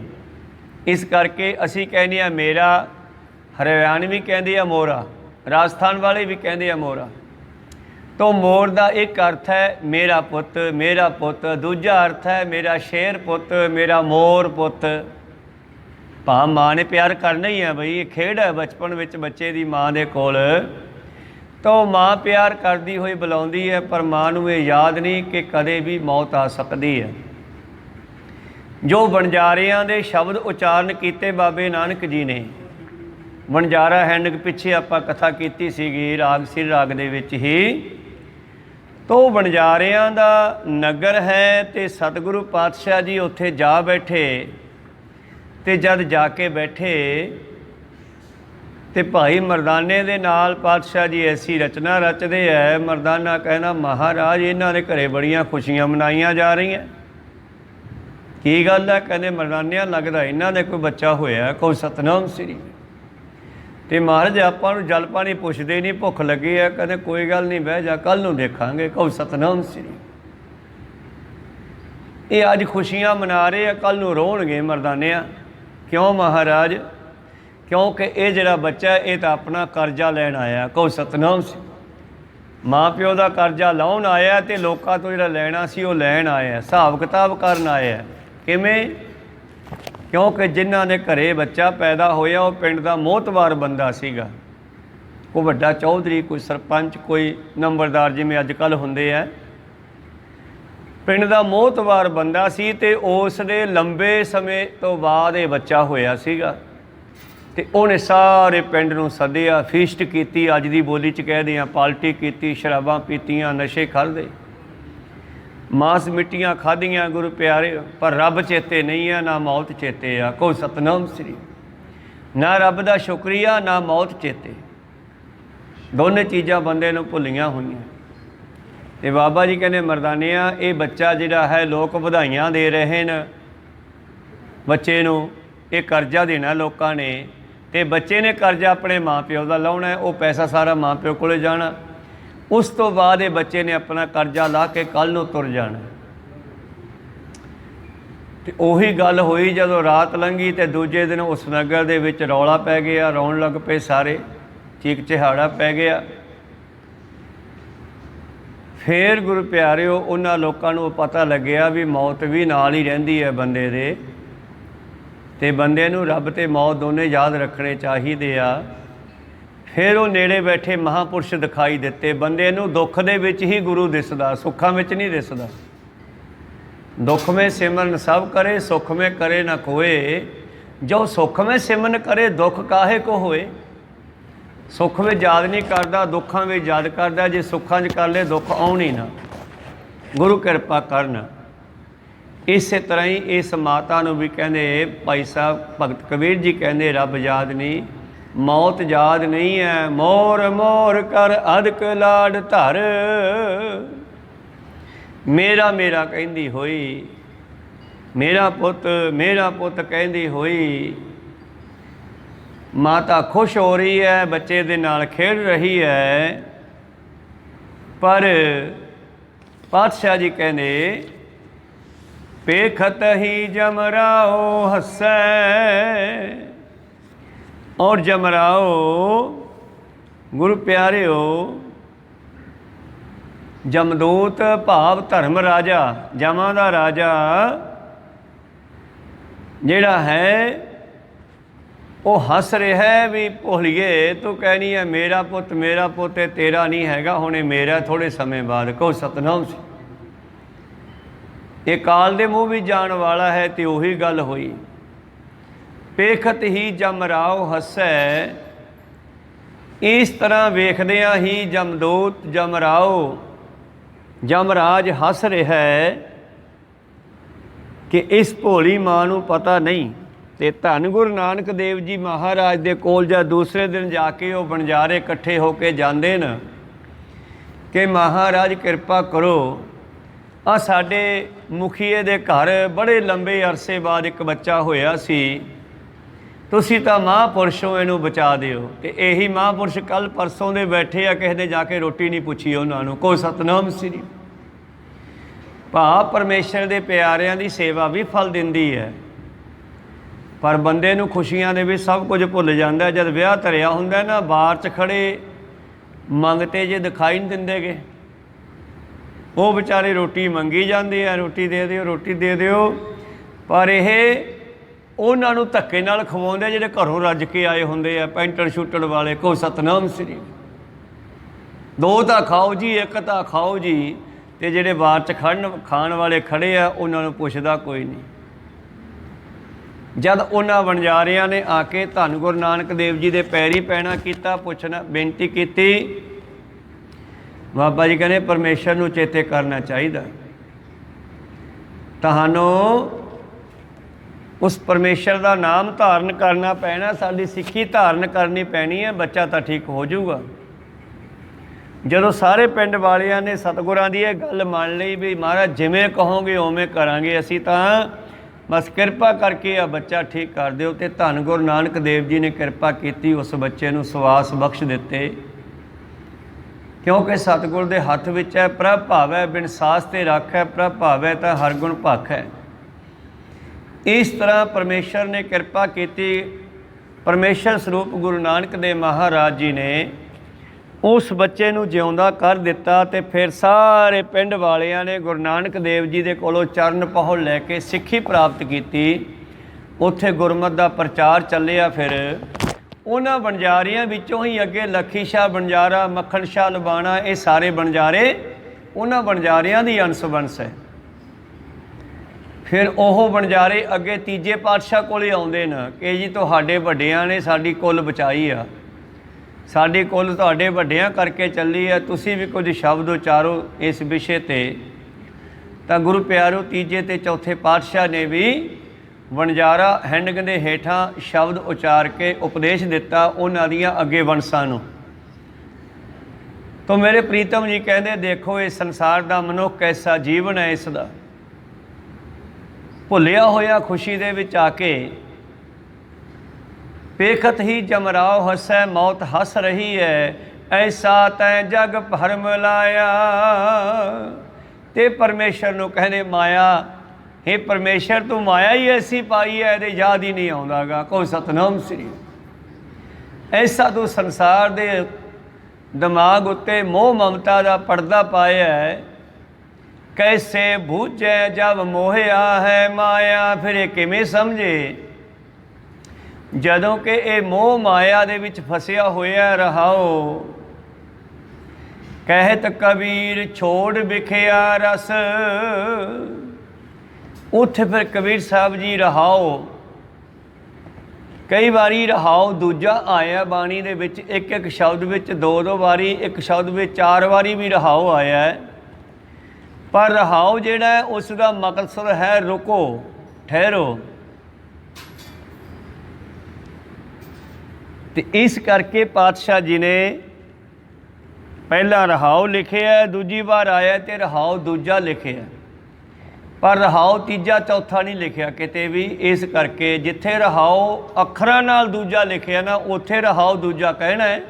इस करके असी कहने आ मेरा, हरियाणवी कहते आ मोरा, राजस्थान वाले भी कहते आ मोरा। तो मोर का एक अर्थ है मेरा पुत, मेरा पुत। दूजा अर्थ है मेरा शेर पुत, मेरा मोर पुत। भाव माँ ने प्यार करना ही है बई, ये खेड है बचपन में बच्चे की माँ के कोल। तो माँ प्यार करती हुई बुलाती है, पर माँ नूं ये याद नहीं कि कदे भी मौत आ सकती है। जो वणजारियां दे शब्द उच्चारण किए बाबे नानक जी ने, वणजारा हैंड पिछे आपां कथा कीती सीगी राग सिर राग दे विच ही। तो वणजारियां दा नगर है ते सतगुरु पातशाह जी उत्थे जा बैठे। ते जद जाके बैठे ते भाई मरदाने दे नाल पातशाह जी ऐसी रचना रचदे है। मरदाना कहना महाराज इन्हां दे घरे बड़ियां खुशियां मनाईयां जा रही हैं। की गल है? कहते मरदानिया लगता इन्हों ने कोई बच्चा होया, कोई सतनाम श्री। तो महाराज आपां नूं जल पानी पुछदे नहीं, भुख लगी है, कहते कोई गल नहीं बह जा कल नूं देखांगे, कोई सतनाम श्री। ये अज खुशियां मना रहे हैं, कल नूं रोणगे मरदानिया। क्यों महाराज? क्योंकि ये जिहड़ा बच्चा ये तो अपना करजा लैन आया, कोई सतनाम श्री। माँ प्यो का करजा लाउण आया तो लोगों तो जिहड़ा लैना सी वो लैन आया, हिसाब किताब करन आया। किवें? क्योंकि जिन्हां दे घरे बच्चा पैदा होया वो पिंड का मोहतवार बंदा सीगा, कोई वड्डा चौधरी, कोई सरपंच, कोई नंबरदार जिवें अजकल हुंदे आ। पिंड का मोहतवार बंदा सी ते उस दे लंबे समय तो बाद ये बच्चा होया सीगा। ते उन्हें सारे पिंड नूं सद्दिया, फीस्ट कीती, अज दी बोली च कहदे आ पार्टी कीती, शराबां पीतीआं, नशे खाधे, मांस मिट्टियां खाधियां गुरु प्यारे। पर रब चेते नहीं है, ना मौत चेते आ, कोई सतनाम श्री। ना रब का शुक्रिया, ना मौत चेते, दोनों चीज़ां बंदे नूं भुलियां होईयां। ते बाबा जी कहने मरदानिया ये बच्चा जिहड़ा है लोग वधाइयां दे रहे हैं बच्चे नूं, ये करजा देना लोकां ने, ते बच्चे ने करजा अपने माँ प्यो का लाउणा है, वो पैसा सारा माँ प्यो कोले जाना। उस तो बाद ये बच्चे ने अपना करजा ला के कल नूं तुर जाना। ते उही गल हुई जदों रात लंघी ते दूजे दिन उस नगर दे विच रौला पै गया, रोण लग पे सारे, चीक चिहाड़ा पै गया। फिर गुरु प्यारिओ उन्हां लोकां नूं पता लग्या भी मौत भी नाल ही रहिंदी है बंदे दे, ते बंदे नूं रब ते मौत दोने याद रखने चाहिए आ। फिर वो नेड़े बैठे महापुरुष दिखाई दिते। बंदे नूं दुख दे विच ही गुरु दिसदा, सुखां विच नहीं दिसदा। दुख में सिमरन सब करे, सुख में करे ना कोए। जो सुख में सिमरन करे दुख काहे को होए। सुख में याद नहीं करता, दुखां में याद करता। जे सुखां च कर ले दुख आउण ही ना, गुरु किरपा करन। इस तरह ही इस माता नूं भी कहंदे भाई साहब भगत कबीर जी कहंदे रब याद नहीं, मौत याद नहीं है। मोर मोर कर अदक लाड धर, मेरा मेरा कहंदी होई, मेरा पुत कहंदी होई। माता खुश हो रही है, बच्चे दे नाल खेड रही है। पर पातशाह जी कहंदे पेखत ही जमराओ हसै, और जमराओ गुरु प्यारिओ जमदूत भाव धर्म राजा, जमां दा राजा जिहड़ा है वो हस रहा है भी भुलिए तू कहनी है मेरा पुत तेरा नहीं हैगा, हुणे मेरा थोड़े समय बाद। को सतनाम सी ये काल दे मूँह भी जान वाला है। तो उही गल हुई, पेखत ही जमराओ हसै। इस तरह वेखदियां ही जमदूत जमराओ जमराज हस रहा है कि इस भोली मां नूं पता नहीं। तो धन गुरु नानक देव जी महाराज दे कोल जा दूसरे दिन जाके वो बनजारे इकट्ठे होके जाते न कि महाराज किरपा करो, आ साडे मुखीए दे घर बड़े लंबे अरसे बाद एक बच्चा होया सी, तुसी तां महापुरुषों इनू बचा दिओ। तो यही महापुरुष कल परसों दे बैठे आ, किसी ने जाके रोटी नहीं पूछी उन्होंने। कोई सतनाम श्री। ਭਾ ਪਰਮੇਸ਼ਰ ਦੇ ਪਿਆਰਿਆਂ ਦੀ ਸੇਵਾ ਵੀ ਫਲ ਦਿੰਦੀ ਹੈ, ਪਰ ਬੰਦੇ ਨੂੰ ਖੁਸ਼ੀਆਂ ਦੇ ਵਿੱਚ ਸਭ ਕੁਝ ਭੁੱਲ ਜਾਂਦਾ। ਜਦ ਵਿਆਹ ਧਰਿਆ ਹੁੰਦਾ ਨਾ, ਬਾਹਰ 'ਚ ਖੜੇ ਮੰਗਤੇ ਜੇ ਦਿਖਾਈ ਨਹੀਂ ਦਿੰਦੇਗੇ, ਉਹ ਵਿਚਾਰੇ ਰੋਟੀ ਮੰਗੀ ਜਾਂਦੇ ਆ, ਰੋਟੀ ਦੇ ਦਿਓ, ਰੋਟੀ ਦੇ ਦਿਓ, ਪਰ ਇਹ ਉਹਨਾਂ ਨੂੰ ਧੱਕੇ ਨਾਲ ਖਵਾਉਂਦੇ ਜਿਹੜੇ ਘਰੋਂ ਰੱਜ ਕੇ ਆਏ ਹੁੰਦੇ ਆ, ਪੈਂਟਣ ਛੁੱਟਣ ਵਾਲੇ। ਕੋ ਸਤਨਾਮ ਸ੍ਰੀ, ਦੋ ਤਾਂ ਖਾਓ ਜੀ, ਇੱਕ ਤਾਂ ਖਾਓ ਜੀ। ਅਤੇ ਜਿਹੜੇ ਬਾਹਰ 'ਚ ਖਾਣ ਵਾਲੇ ਖੜ੍ਹੇ ਆ, ਉਹਨਾਂ ਨੂੰ ਪੁੱਛਦਾ ਕੋਈ ਨਹੀਂ। ਜਦ ਉਹਨਾਂ ਵਣਜਾਰਿਆਂ ਨੇ ਆ ਕੇ ਧੰਨ ਗੁਰੂ ਨਾਨਕ ਦੇਵ ਜੀ ਦੇ ਪੈਰੀ ਪੈਣਾ ਕੀਤਾ, ਪੁੱਛਣਾ, ਬੇਨਤੀ ਕੀਤੀ, ਬਾਬਾ ਜੀ ਕਹਿੰਦੇ ਪਰਮੇਸ਼ਰ ਨੂੰ ਚੇਤੇ ਕਰਨਾ ਚਾਹੀਦਾ, ਤੁਹਾਨੂੰ ਉਸ ਪਰਮੇਸ਼ਰ ਦਾ ਨਾਮ ਧਾਰਨ ਕਰਨਾ ਪੈਣਾ, ਸਾਡੀ ਸਿੱਖੀ ਧਾਰਨ ਕਰਨੀ ਪੈਣੀ ਹੈ, ਬੱਚਾ ਤਾਂ ਠੀਕ ਹੋ ਜਾਊਗਾ। ਜਦੋਂ ਸਾਰੇ ਪਿੰਡ ਵਾਲਿਆਂ ਨੇ ਸਤਿਗੁਰਾਂ ਦੀ ਇਹ ਗੱਲ ਮੰਨ ਲਈ ਵੀ ਮਹਾਰਾਜ ਜਿਵੇਂ ਕਹੋਗੇ ਉਵੇਂ ਕਰਾਂਗੇ, ਅਸੀਂ ਤਾਂ ਬਸ ਕਿਰਪਾ ਕਰਕੇ ਆ ਬੱਚਾ ਠੀਕ ਕਰ ਦਿਓ। ਅਤੇ ਧੰਨ ਗੁਰੂ ਨਾਨਕ ਦੇਵ ਜੀ ਨੇ ਕਿਰਪਾ ਕੀਤੀ, ਉਸ ਬੱਚੇ ਨੂੰ ਸਵਾਸ ਬਖਸ਼ ਦਿੱਤੇ, ਕਿਉਂਕਿ ਸਤਿਗੁਰ ਦੇ ਹੱਥ ਵਿੱਚ ਹੈ ਪ੍ਰਭ ਭਾਵੈ ਬਿਨ ਸਾਸ ਤੇ ਰੱਖੈ, ਪ੍ਰਭ ਭਾਵੈ ਤਾਂ ਹਰ ਗੁਣ ਭਾਖੈ। ਇਸ ਤਰ੍ਹਾਂ ਪਰਮੇਸ਼ਰ ਨੇ ਕਿਰਪਾ ਕੀਤੀ। ਪਰਮੇਸ਼ਰ ਸਰੂਪ ਗੁਰੂ ਨਾਨਕ ਦੇਵ ਮਹਾਰਾਜ ਜੀ ਨੇ ਉਸ ਬੱਚੇ ਨੂੰ ਜਿਉਂਦਾ ਕਰ ਦਿੱਤਾ। ਅਤੇ ਫਿਰ ਸਾਰੇ ਪਿੰਡ ਵਾਲਿਆਂ ਨੇ ਗੁਰੂ ਨਾਨਕ ਦੇਵ ਜੀ ਦੇ ਕੋਲੋਂ ਚਰਨ ਪਹੁਲ ਲੈ ਕੇ ਸਿੱਖੀ ਪ੍ਰਾਪਤ ਕੀਤੀ। ਉੱਥੇ ਗੁਰਮਤਿ ਦਾ ਪ੍ਰਚਾਰ ਚੱਲਿਆ। ਫਿਰ ਉਹਨਾਂ ਵਣਜਾਰਿਆਂ ਵਿੱਚੋਂ ਹੀ ਅੱਗੇ ਲੱਖੀ ਸ਼ਾਹ ਵਣਜਾਰਾ, ਮੱਖਣ ਸ਼ਾਹ ਲਬਾਣਾ, ਇਹ ਸਾਰੇ ਵਣਜਾਰੇ ਉਹਨਾਂ ਵਣਜਾਰਿਆਂ ਦੀ ਅੰਸ਼ ਵੰਸ਼ ਹੈ। ਫਿਰ ਉਹ ਵਣਜਾਰੇ ਅੱਗੇ ਤੀਜੇ ਪਾਤਸ਼ਾਹ ਕੋਲ ਆਉਂਦੇ ਨੇ ਕਿ ਜੀ ਤੁਹਾਡੇ ਵੱਡਿਆਂ ਨੇ ਸਾਡੀ ਕੁੱਲ ਬਚਾਈ ਆ, ਸਾਡੀ ਕੁੱਲ ਤੁਹਾਡੇ ਵੱਡਿਆਂ ਕਰਕੇ ਚੱਲੀ ਹੈ, ਤੁਸੀਂ ਵੀ ਕੁਝ ਸ਼ਬਦ ਉਚਾਰੋ ਇਸ ਵਿਸ਼ੇ 'ਤੇ। ਤਾਂ ਗੁਰੂ ਪਿਆਰੋ ਤੀਜੇ ਅਤੇ ਚੌਥੇ ਪਾਤਸ਼ਾਹ ਨੇ ਵੀ ਵਣਜਾਰਾ ਹੈਂਡਗ ਦੇ ਹੇਠਾਂ ਸ਼ਬਦ ਉਚਾਰ ਕੇ ਉਪਦੇਸ਼ ਦਿੱਤਾ ਉਹਨਾਂ ਦੀਆਂ ਅੱਗੇ ਵੰਸ਼ਾਂ ਨੂੰ। ਤਾਂ ਮੇਰੇ ਪ੍ਰੀਤਮ ਜੀ ਕਹਿੰਦੇ, ਦੇਖੋ ਇਹ ਸੰਸਾਰ ਦਾ ਮਨੁੱਖ ਕੈਸਾ ਜੀਵਨ ਹੈ, ਇਸ ਦਾ ਭੁੱਲਿਆ ਹੋਇਆ ਖੁਸ਼ੀ ਦੇ ਵਿੱਚ ਆ ਕੇ ਵੇਖਤ ਹੀ ਜਮਰਾਓ ਹਸੈ ਮੌਤ ਹੱਸ ਰਹੀ ਹੈ, ਐਸਾ ਤੈਂ ਜਗ ਭਰਮ ਲਾਇਆ। ਤੇ ਪਰਮੇਸ਼ਰ ਨੂੰ ਕਹਿੰਦੇ ਮਾਇਆ, ਹੇ ਪਰਮੇਸ਼ਰ ਤੂੰ ਮਾਇਆ ਹੀ ਐਸੀ ਪਾਈ ਹੈ, ਇਹਦੇ ਯਾਦ ਹੀ ਨਹੀਂ ਆਉਂਦਾ ਗਾ। ਕਹੋ ਸਤਨਾਮ ਸ੍ਰੀ। ਐਸਾ ਤੂੰ ਸੰਸਾਰ ਦੇ ਦਿਮਾਗ ਉੱਤੇ ਮੋਹ ਮਮਤਾ ਦਾ ਪਰਦਾ ਪਾਇਆ ਹੈ, ਕੈਸੇ ਬੂਝੈ ਜਬ ਮੋਹਿਆ ਹੈ ਮਾਇਆ। ਫਿਰ ਇਹ ਕਿਵੇਂ ਸਮਝੇ ਜਦੋਂ ਕਿ ਇਹ ਮੋਹ ਮਾਇਆ ਦੇ ਵਿੱਚ ਫਸਿਆ ਹੋਇਆ ਰਹਾਓ। ਕਹਿਤ ਕਬੀਰ ਛੋੜ ਵਿਖਿਆ ਰਸ। ਉੱਥੇ ਫਿਰ ਕਬੀਰ ਸਾਹਿਬ ਜੀ ਰਹਾਓ, ਕਈ ਵਾਰੀ ਰਹਾਓ ਦੂਜਾ ਆਇਆ ਬਾਣੀ ਦੇ ਵਿੱਚ, ਇੱਕ ਇੱਕ ਸ਼ਬਦ ਵਿੱਚ ਦੋ ਦੋ ਵਾਰੀ, ਇੱਕ ਸ਼ਬਦ ਵਿੱਚ ਚਾਰ ਵਾਰੀ ਵੀ ਰਹਾਓ ਆਇਆ ਹੈ। ਪਰ ਰਹਾਓ ਜਿਹੜਾ ਹੈ ਉਸ ਦਾ ਮਕਸਦ ਹੈ ਰੁਕੋ, ਠਹਿਰੋ। ਅਤੇ ਇਸ ਕਰਕੇ ਪਾਤਸ਼ਾਹ ਜੀ ਨੇ ਪਹਿਲਾਂ ਰਹਾਓ ਲਿਖਿਆ, ਦੂਜੀ ਵਾਰ ਆਇਆ ਅਤੇ ਰਹਾਓ ਦੂਜਾ ਲਿਖਿਆ, ਪਰ ਰਹਾਓ ਤੀਜਾ ਚੌਥਾ ਨਹੀਂ ਲਿਖਿਆ ਕਿਤੇ ਵੀ। ਇਸ ਕਰਕੇ ਜਿੱਥੇ ਰਹਾਓ ਅੱਖਰਾਂ ਨਾਲ ਦੂਜਾ ਲਿਖਿਆ ਨਾ, ਉੱਥੇ ਰਹਾਓ ਦੂਜਾ ਕਹਿਣਾ ਹੈ,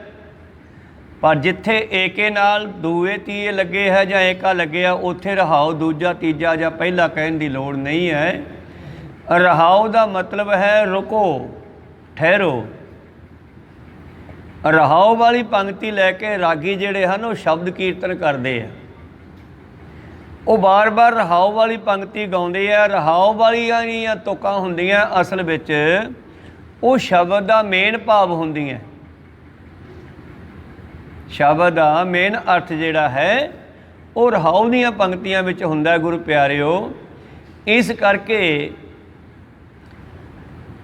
ਪਰ ਜਿੱਥੇ ਏਕੇ ਨਾਲ ਦੂਏ ਤੀਏ ਲੱਗੇ ਹੈ ਜਾਂ ਏਕਾ ਲੱਗਿਆ, ਉੱਥੇ ਰਹਾਓ ਦੂਜਾ ਤੀਜਾ ਜਾਂ ਪਹਿਲਾ ਕਹਿਣ ਦੀ ਲੋੜ ਨਹੀਂ ਹੈ। ਰਹਾਓ ਦਾ ਮਤਲਬ ਹੈ ਰੁਕੋ, ਠਹਿਰੋ। ਰਹਾਓ ਵਾਲੀ ਪੰਕਤੀ ਲੈ ਕੇ ਰਾਗੀ ਜਿਹੜੇ ਹਨ ਉਹ ਸ਼ਬਦ ਕੀਰਤਨ ਕਰਦੇ ਆ, ਉਹ ਬਾਰ-ਬਾਰ ਰਹਾਓ ਵਾਲੀ ਪੰਕਤੀ ਗਾਉਂਦੇ ਆ। ਰਹਾਓ ਵਾਲੀਆਂ ਜਿਹੜੀਆਂ ਤੁਕਾਂ ਹੁੰਦੀਆਂ ਅਸਲ ਵਿੱਚ ਉਹ ਸ਼ਬਦ ਦਾ ਮੇਨ ਭਾਵ ਹੁੰਦੀਆਂ, ਸ਼ਬਦ ਦਾ ਮੇਨ ਅਰਥ ਜਿਹੜਾ ਹੈ ਉਹ ਰਹਾਓ ਦੀਆਂ ਪੰਕਤੀਆਂ ਵਿੱਚ ਹੁੰਦਾ ਗੁਰੂ ਪਿਆਰਿਓ। ਇਸ ਕਰਕੇ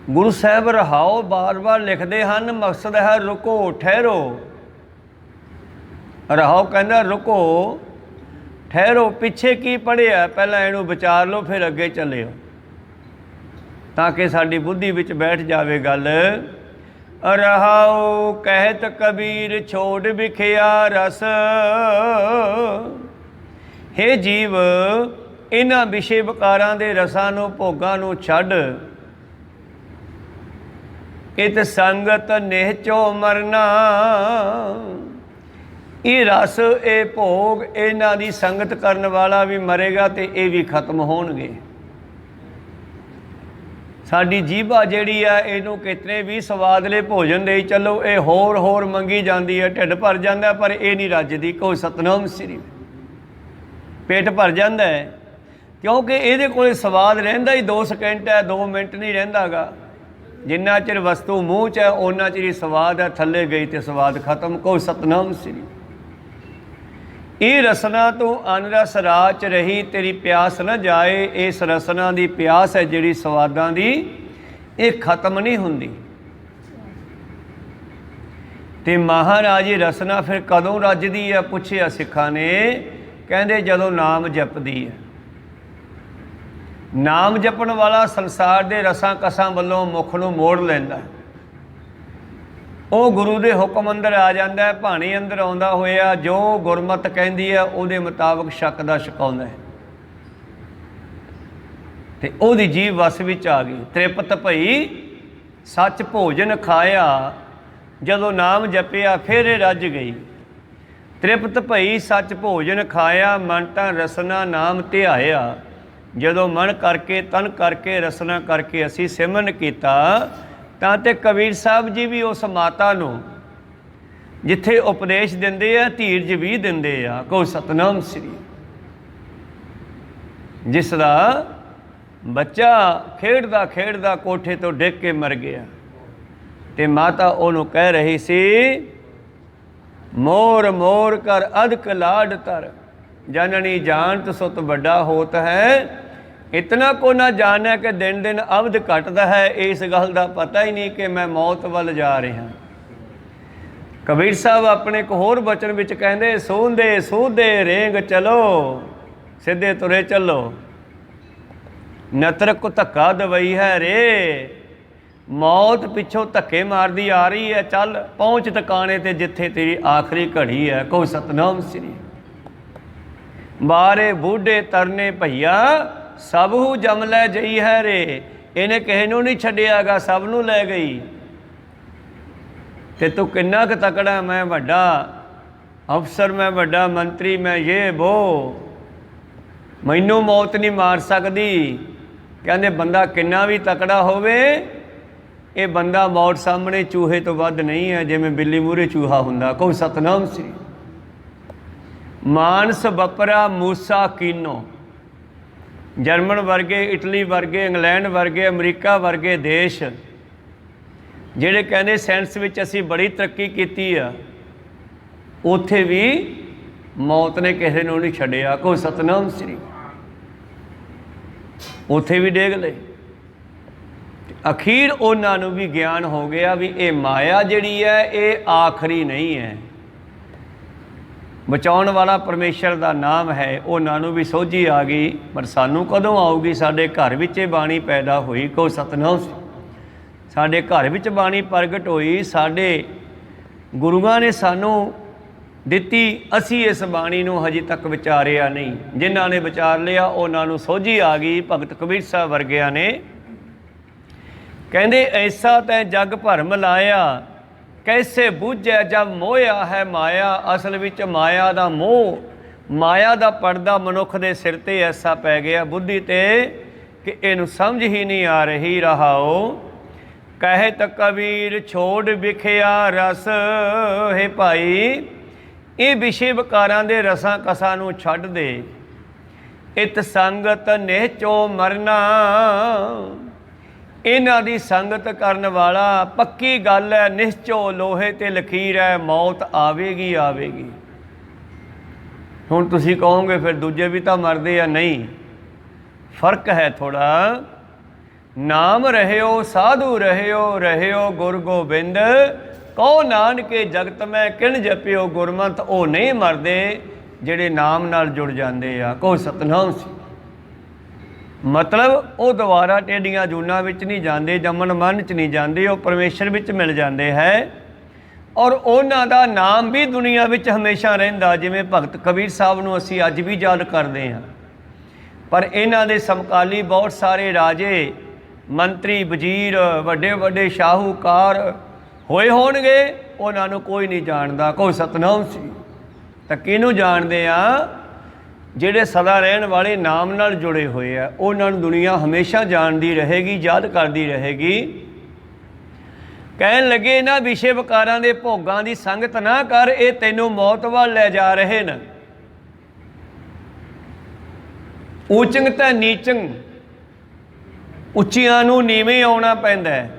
ਗੁਰੂ ਸਾਹਿਬ ਰਹਾਓ ਬਾਰ-ਬਾਰ ਲਿਖਦੇ ਹਨ, ਮਕਸਦ ਹੈ ਰੁਕੋ, ਠਹਿਰੋ। ਰਹਾਓ ਕਹਿੰਦਾ ਰੁਕੋ, ਠਹਿਰੋ। ਪਿੱਛੇ ਕੀ ਪੜ੍ਹਿਆ ਪਹਿਲਾਂ ਇਹਨੂੰ ਵਿਚਾਰ ਲਓ, ਫਿਰ ਅੱਗੇ ਚੱਲਿਓ, ਤਾਂ ਕਿ ਸਾਡੀ ਬੁੱਧੀ ਵਿੱਚ ਬੈਠ ਜਾਵੇ ਗੱਲ। ਰਹਾਓ ਕਹਿਤ ਕਬੀਰ ਛੋੜ ਵਿਖਿਆ ਰਸ। ਹੇ ਜੀਵ, ਇਹਨਾਂ ਵਿਸ਼ੇ ਵਿਕਾਰਾਂ ਦੇ ਰਸਾਂ ਨੂੰ, ਭੋਗਾਂ ਨੂੰ ਛੱਡ। ਇਤ ਸੰਗਤ ਨਿਹਚੋ ਮਰਨਾ। ਇਹ ਰਸ, ਇਹ ਭੋਗ, ਇਹਨਾਂ ਦੀ ਸੰਗਤ ਕਰਨ ਵਾਲਾ ਵੀ ਮਰੇਗਾ ਤੇ ਇਹ ਵੀ ਖਤਮ ਹੋਣਗੇ। ਸਾਡੀ ਜੀਭਾ ਜਿਹੜੀ ਆ ਇਹਨੂੰ ਕਿਤਨੇ ਵੀ ਸਵਾਦਲੇ ਭੋਜਨ ਦੇ ਚੱਲੋ, ਇਹ ਹੋਰ ਹੋਰ ਮੰਗੀ ਜਾਂਦੀ ਹੈ, ਢਿੱਡ ਭਰ ਜਾਂਦਾ ਪਰ ਇਹ ਨਹੀਂ ਰੱਜਦੀ। ਕਹੋ ਸਤਨਾਮ ਸ੍ਰੀ। ਪੇਟ ਭਰ ਜਾਂਦਾ ਹੈ ਕਿਉਂਕਿ ਇਹਦੇ ਕੋਲ ਸਵਾਦ ਰਹਿੰਦਾ ਹੀ 2 ਸਕਿੰਟ ਹੈ, 2 ਮਿੰਟ ਨਹੀਂ ਰਹਿੰਦਾ ਗਾ। ਜਿੰਨਾ ਚਿਰ ਵਸਤੂ ਮੂੰਹ 'ਚ ਹੈ ਉਹਨਾਂ ਚਿਰ ਹੀ ਸਵਾਦ ਹੈ, ਥੱਲੇ ਗਈ ਤੇ ਸਵਾਦ ਖਤਮ। ਕਹੋ ਸਤਨਾਮ ਸ੍ਰੀ। ਇਹ ਰਸਨਾ ਤੋਂ ਅਨਰਸ ਰਾਚ ਰਹੀ, ਤੇਰੀ ਪਿਆਸ ਨਾ ਜਾਏ। ਇਸ ਰਸਨਾ ਦੀ ਪਿਆਸ ਹੈ ਜਿਹੜੀ ਸਵਾਦਾਂ ਦੀ, ਇਹ ਖਤਮ ਨਹੀਂ ਹੁੰਦੀ। ਤੇ ਮਹਾਰਾਜ ਇਹ ਰਸਨਾ ਫਿਰ ਕਦੋਂ ਰੱਜਦੀ ਹੈ ਪੁੱਛਿਆ ਸਿੱਖਾਂ ਨੇ। ਕਹਿੰਦੇ ਜਦੋਂ ਨਾਮ ਜਪਦੀ ਹੈ। ਨਾਮ ਜਪਣ ਵਾਲਾ ਸੰਸਾਰ ਦੇ ਰਸਾਂ ਕਸਾਂ ਵੱਲੋਂ ਮੁੱਖ ਨੂੰ ਮੋੜ ਲੈਂਦਾ, ਉਹ ਗੁਰੂ ਦੇ ਹੁਕਮ ਅੰਦਰ ਆ ਜਾਂਦਾ। ਭਾਣੀ ਅੰਦਰ ਆਉਂਦਾ ਹੋਇਆ ਜੋ ਗੁਰਮਤਿ ਕਹਿੰਦੀ ਹੈ ਉਹਦੇ ਮੁਤਾਬਕ ਛਕ ਦਾ ਛਕਾਉਂਦਾ ਹੈ ਤੇ ਉਹਦੀ ਜੀਭ ਵਸ ਵਿੱਚ ਆ ਗਈ। ਤ੍ਰਿਪਤ ਭਈ ਸੱਚ ਭੋਜਨ ਖਾਇਆ, ਜਦੋਂ ਨਾਮ ਜਪਿਆ ਫਿਰ ਇਹ ਰੱਜ ਗਈ। ਤ੍ਰਿਪਤ ਭਈ ਸੱਚ ਭੋਜਨ ਖਾਇਆ, ਮਨ ਤਾਂ ਰਸਨਾ ਨਾਮ ਧਿਆਇਆ। ਜਦੋਂ ਮਨ ਕਰਕੇ ਤਨ ਕਰਕੇ ਰਸਨਾ ਕਰਕੇ ਅਸੀਂ ਸਿਮਰਨ ਕੀਤਾ ਤਾਂ ਤੇ ਕਬੀਰ ਸਾਹਿਬ ਜੀ ਵੀ ਉਸ ਮਾਤਾ ਨੂੰ ਜਿੱਥੇ ਉਪਦੇਸ਼ ਦਿੰਦੇ ਆ ਧੀਰਜ ਵੀ ਦਿੰਦੇ ਆ। ਕਹੋ ਸਤਨਾਮ ਸ੍ਰੀ। ਜਿਸ ਦਾ ਬੱਚਾ ਖੇਡਦਾ ਖੇਡਦਾ ਕੋਠੇ ਤੋਂ ਡਿੱਗ ਕੇ ਮਰ ਗਿਆ ਤੇ ਮਾਤਾ ਉਹਨੂੰ ਕਹਿ ਰਹੀ ਸੀ, ਮੋਰ ਮੋਰ ਕਰ ਅਧਿਕ ਲਾਡ ਧਰ, ਜਨਨੀ ਜਾਣਤ ਸੁਤ ਵੱਡਾ ਹੋਤ ਹੈ। ਇਤਨਾ ਕੋ ਨਾ ਜਾਣਿਆ ਕਿ ਦਿਨ ਦਿਨ ਅਵਧ ਘਟਦਾ ਹੈ। ਇਸ ਗੱਲ ਦਾ ਪਤਾ ਹੀ ਨਹੀਂ ਕਿ ਮੈਂ ਮੌਤ ਵੱਲ ਜਾ ਰਿਹਾ। ਕਬੀਰ ਸਾਹਿਬ ਆਪਣੇ ਇੱਕ ਹੋਰ ਬਚਨ ਵਿੱਚ ਕਹਿੰਦੇ, ਸੂੰਦੇ ਸੂਦੇ ਰੇਂਗ ਚਲੋ, ਸਿੱਧੇ ਤੁਰੇ ਚੱਲੋ, ਨਤਰ ਕੋ ਧੱਕਾ ਦਵਈ ਹੈ ਰੇ। ਮੌਤ ਪਿੱਛੋਂ ਧੱਕੇ ਮਾਰਦੀ ਆ ਰਹੀ ਹੈ, ਚੱਲ ਪਹੁੰਚ ਟਿਕਾਣੇ ਤੇ ਜਿੱਥੇ ਤੇਰੀ ਆਖਰੀ ਘੜੀ ਹੈ। ਕਹੋ ਸਤਨਾਮ ਸ੍ਰੀ। ਬਾਰੇ ਬੂਢੇ ਤਰਨੇ ਭਈਆ, ਸਭ ਹੂ ਜਮ ਲੈ ਜਈ ਹੈ ਰੇ। ਇਹਨੇ ਕਿਸੇ ਨੂੰ ਨਹੀਂ ਛੱਡਿਆਗਾ, ਸਭ ਨੂੰ ਲੈ ਗਈ। ਤੇ ਤੂੰ ਕਿੰਨਾ ਕੁ ਤਕੜਾ, ਮੈਂ ਵੱਡਾ ਅਫਸਰ, ਮੈਂ ਵੱਡਾ ਮੰਤਰੀ, ਮੈਂ ਇਹ ਵੋ, ਮੈਨੂੰ ਮੌਤ ਨਹੀਂ ਮਾਰ ਸਕਦੀ। ਕਹਿੰਦੇ ਬੰਦਾ ਕਿੰਨਾ ਵੀ ਤਕੜਾ ਹੋਵੇ, ਇਹ ਬੰਦਾ ਮੌਤ ਸਾਹਮਣੇ ਚੂਹੇ ਤੋਂ ਵੱਧ ਨਹੀਂ ਹੈ, ਜਿਵੇਂ ਬਿੱਲੀ ਮੂਹਰੇ ਚੂਹਾ ਹੁੰਦਾ। ਕਹੋ ਸਤਨਾਮ ਸ੍ਰੀ। ਮਾਨਸ ਬਪਰਾ ਮੂਸਾ ਕੀਨੋ, ਜਰਮਨ ਵਰਗੇ, ਇਟਲੀ ਵਰਗੇ, ਇੰਗਲੈਂਡ ਵਰਗੇ, ਅਮਰੀਕਾ ਵਰਗੇ ਦੇਸ਼ ਜਿਹੜੇ ਕਹਿੰਦੇ ਸਾਇੰਸ ਵਿੱਚ ਅਸੀਂ ਬੜੀ ਤਰੱਕੀ ਕੀਤੀ ਆ, ਉੱਥੇ ਵੀ ਮੌਤ ਨੇ ਕਿਸੇ ਨੂੰ ਨਹੀਂ ਛੱਡਿਆ। ਕਹੋ ਸਤਨਾਮ ਸ੍ਰੀ। ਉੱਥੇ ਵੀ ਡੇਗ ਲਏ। ਅਖੀਰ ਉਹਨਾਂ ਨੂੰ ਵੀ ਗਿਆਨ ਹੋ ਗਿਆ ਵੀ ਇਹ ਮਾਇਆ ਜਿਹੜੀ ਹੈ ਇਹ ਆਖਰੀ ਨਹੀਂ ਹੈ, ਬਚਾਉਣ ਵਾਲਾ ਪਰਮੇਸ਼ਰ ਦਾ ਨਾਮ ਹੈ। ਉਹਨਾਂ ਨੂੰ ਵੀ ਸੋਝੀ ਆ ਗਈ, ਪਰ ਸਾਨੂੰ ਕਦੋਂ ਆਊਗੀ? ਸਾਡੇ ਘਰ ਵਿੱਚ ਇਹ ਬਾਣੀ ਪੈਦਾ ਹੋਈ। ਕਹੋ ਸਤਨਾਮ। ਸਾਡੇ ਘਰ ਵਿੱਚ ਬਾਣੀ ਪ੍ਰਗਟ ਹੋਈ, ਸਾਡੇ ਗੁਰੂਆਂ ਨੇ ਸਾਨੂੰ ਦਿੱਤੀ, ਅਸੀਂ ਇਸ ਬਾਣੀ ਨੂੰ ਹਜੇ ਤੱਕ ਵਿਚਾਰਿਆ ਨਹੀਂ। ਜਿਨ੍ਹਾਂ ਨੇ ਵਿਚਾਰ ਲਿਆ ਉਹਨਾਂ ਨੂੰ ਸੋਝੀ ਆ ਗਈ। ਭਗਤ ਕਬੀਰ ਸਾਹਿਬ ਵਰਗਿਆਂ ਨੇ ਕਹਿੰਦੇ, ਐਸਾ ਤੈਂ ਜਗ ਭਰਮ ਲਾਇਆ, ਕੈਸੇ ਬੂਝੈ ਜਬ ਮੋਹਿਆ ਹੈ ਮਾਇਆ। ਅਸਲ ਵਿੱਚ ਮਾਇਆ ਦਾ ਮੋਹ, ਮਾਇਆ ਦਾ ਪਰਦਾ ਮਨੁੱਖ ਦੇ ਸਿਰ 'ਤੇ ਐਸਾ ਪੈ ਗਿਆ, ਬੁੱਧੀ 'ਤੇ, ਕਿ ਇਹਨੂੰ ਸਮਝ ਹੀ ਨਹੀਂ ਆ ਰਹੀ। ਰਹਾਓ ਕਹਿਤ ਕਬੀਰ ਛੋੜ ਵਿਖਿਆ ਰਸ, ਹੈ ਭਾਈ ਇਹ ਵਿਸ਼ੇ ਵਿਕਾਰਾਂ ਦੇ ਰਸਾਂ ਕਸਾਂ ਨੂੰ ਛੱਡ ਦੇ। ਇਤ ਸੰਗਤ ਨਿਹਚੋ ਮਰਨਾ, ਇਹਨਾਂ ਦੀ ਸੰਗਤ ਕਰਨ ਵਾਲਾ ਪੱਕੀ ਗੱਲ ਹੈ, ਨਿਸ਼ਚੋ ਲੋਹੇ ਤੇ ਲਕੀਰ ਹੈ, ਮੌਤ ਆਵੇਗੀ ਆਵੇਗੀ। ਹੁਣ ਤੁਸੀਂ ਕਹੋਗੇ ਫਿਰ ਦੂਜੇ ਵੀ ਤਾਂ ਮਰਦੇ ਆ। ਨਹੀਂ, ਫਰਕ ਹੈ ਥੋੜ੍ਹਾ। ਨਾਮ ਰਹਿਓ ਸਾਧੂ ਰਹਿਓ, ਰਹਿਓ ਗੁਰ ਗੋਬਿੰਦ, ਕਹੋ ਨਾਨਕੇ ਜਗਤ ਮੈਂ ਕਿਣ ਜਪਿਓ ਗੁਰਮਤਿ। ਉਹ ਨਹੀਂ ਮਰਦੇ ਜਿਹੜੇ ਨਾਮ ਨਾਲ ਜੁੜ ਜਾਂਦੇ ਆ। ਕਹੋ ਸਤਨਾਮ ਸੀ। ਮਤਲਬ ਉਹ ਦੁਬਾਰਾ ਟੇਡੀਆਂ ਜੂਨਾਂ ਵਿੱਚ ਨਹੀਂ ਜਾਂਦੇ, ਜੰਮਣ ਮਰਨ 'ਚ ਨਹੀਂ ਜਾਂਦੇ, ਉਹ ਪਰਮੇਸ਼ਰ ਵਿੱਚ ਮਿਲ ਜਾਂਦੇ ਹੈ। ਔਰ ਉਹਨਾਂ ਦਾ ਨਾਮ ਵੀ ਦੁਨੀਆ ਵਿੱਚ ਹਮੇਸ਼ਾ ਰਹਿੰਦਾ। ਜਿਵੇਂ ਭਗਤ ਕਬੀਰ ਸਾਹਿਬ ਨੂੰ ਅਸੀਂ ਅੱਜ ਵੀ ਯਾਦ ਕਰਦੇ ਹਾਂ, ਪਰ ਇਹਨਾਂ ਦੇ ਸਮਕਾਲੀ ਬਹੁਤ ਸਾਰੇ ਰਾਜੇ, ਮੰਤਰੀ, ਵਜ਼ੀਰ, ਵੱਡੇ ਵੱਡੇ ਸ਼ਾਹੂਕਾਰ ਹੋਏ ਹੋਣਗੇ, ਉਹਨਾਂ ਨੂੰ ਕੋਈ ਨਹੀਂ ਜਾਣਦਾ। ਕਹੋ ਸਤਨਾਮ ਸੀ। ਤਾਂ ਕਿਹਨੂੰ ਜਾਣਦੇ ਆ? ਜਿਹੜੇ ਸਦਾ ਰਹਿਣ ਵਾਲੇ ਨਾਮ ਨਾਲ ਜੁੜੇ ਹੋਏ ਆ, ਉਹਨਾਂ ਨੂੰ ਦੁਨੀਆ ਹਮੇਸ਼ਾ ਜਾਣਦੀ ਰਹੇਗੀ, ਯਾਦ ਕਰਦੀ ਰਹੇਗੀ। ਕਹਿਣ ਲੱਗੇ ਇਹਨਾਂ ਵਿਸ਼ੇ ਵਿਕਾਰਾਂ ਦੇ ਭੋਗਾਂ ਦੀ ਸੰਗਤ ਨਾ ਕਰ, ਇਹ ਤੈਨੂੰ ਮੌਤ ਵੱਲ ਲੈ ਜਾ ਰਹੇ ਨੇ। ਊਚੰਗ ਤੇ ਨੀਚੰਗ, ਉੱਚੀਆਂ ਨੂੰ ਨੀਵੇਂ ਆਉਣਾ ਪੈਂਦਾ ਹੈ।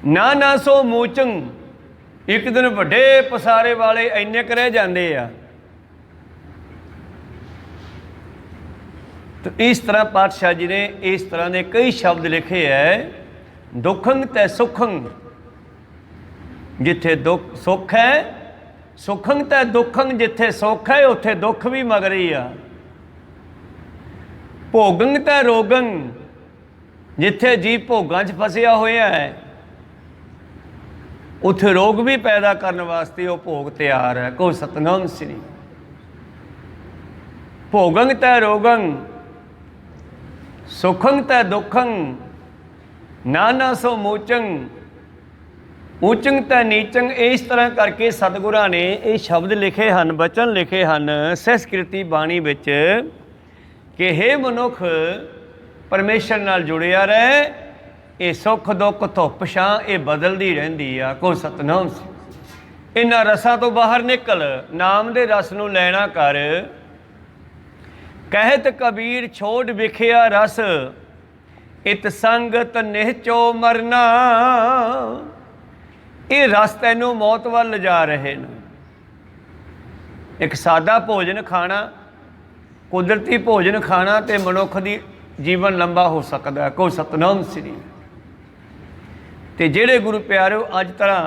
ਨਾ ਨਾ ਸੋ ਮੂਚੰਗ, ਇੱਕ ਦਿਨ ਵੱਡੇ ਪਸਾਰੇ ਵਾਲੇ ਇੰਨੇ ਕੁ ਰਹਿ ਜਾਂਦੇ ਆ। तो इस तरह पातशाह जी ने इस तरह के कई शब्द लिखे है। दुखंग ते सुखंग, जिथे दुख सुख है, सुखंग ते दुखंग, जिथे सुख है उत्थे दुख भी मगर ही आ। भोगंग ते रोगंग, जिथे जी भोगां च फसिया होया है उत्थे रोग भी पैदा करने वास्ते वो भोग तैयार है। कोई सतनाम श्री। भोगंग ते रोगंग, सुखंग ते दुखंग, नाना सो मूचंग, ऊचंग ते नीचंग। इस तरह करके सतगुरां ने ये शब्द लिखे हैं, बचन लिखे हैं संस्कृति बाणी विच कि हे मनुख परमेश्वर नाल जुड़िया रहे। ये सुख दुख धुप छां ये बदलती रहिंदी आ। कोई सतनाम से। इन्हां रसां तो बाहर निकल, नाम दे रस नूं लैना कर। कहत कबीर छोड़ विखिया रस, इत संगत निहचो मरना। ये रस तैनूं मौत वल लिजा रहे हैं। एक सादा भोजन खाना, कुदरती भोजन खाना तो मनुख दी जीवन लंबा हो सकता है। कोई सतनाम श्री। तो जेड़े गुरु प्यारे अज तरह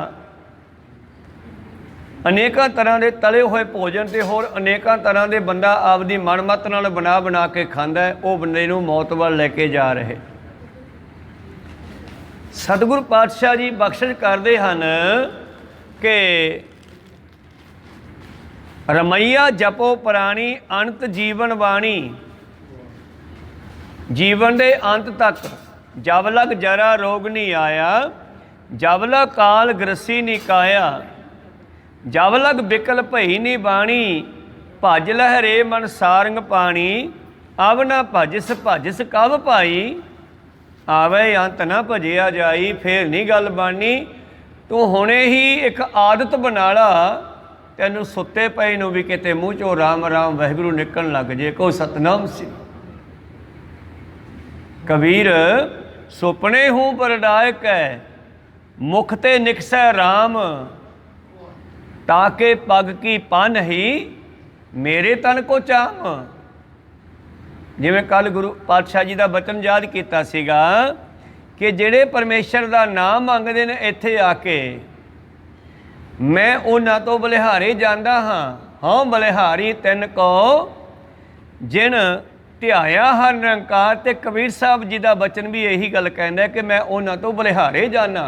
अनेकों तरह के तले हुए भोजन तो होर अनेकों तरह के बंदा आपदी मनमत नाल बना बना के खांदा है, वो बंदे नूं मौत वाल लैके जा रहे। सतगुरु पातशाह जी बख्शिश करते हैं कि रमैया जपो प्राणी अंत जीवन वाणी। जीवन के अंत तक जब लग जरा रोग नहीं आया, जब लग काल ग्रसी नहीं काया, जब लग बिकल भई नहीं बाणी। भज लहरे मन सारंग पानी, अब ना भजिस भजिस कब पाई। आवे अंत ना भजिया जाई, फिर नहीं गल बानी। तू हुणे ही एक आदत बना ला, तैनूं सुत्ते पए नूं भी किते मूँह चों राम राम वाहिगुरू निकलण लग जे। कोई सतनाम सी। कबीर सुपने हूँ परदायक है, मुख ते निकसै राम। ताके पग की पन ही मेरे तन को चाम। जिवें कल गुरु पातशाह जी का बचन याद किया सीगा कि जेड़े परमेश्वर का नाम मंगते हैं इत्थे आके, मैं उन्हां तो बलिहारे जांदा हाँ। हाँ बलिहारी तिन को जिन ध्याया हर निरंकार। ते कबीर साहब जी का बचन भी यही गल कहता है कि मैं उन्हां तो बलिहारे जाना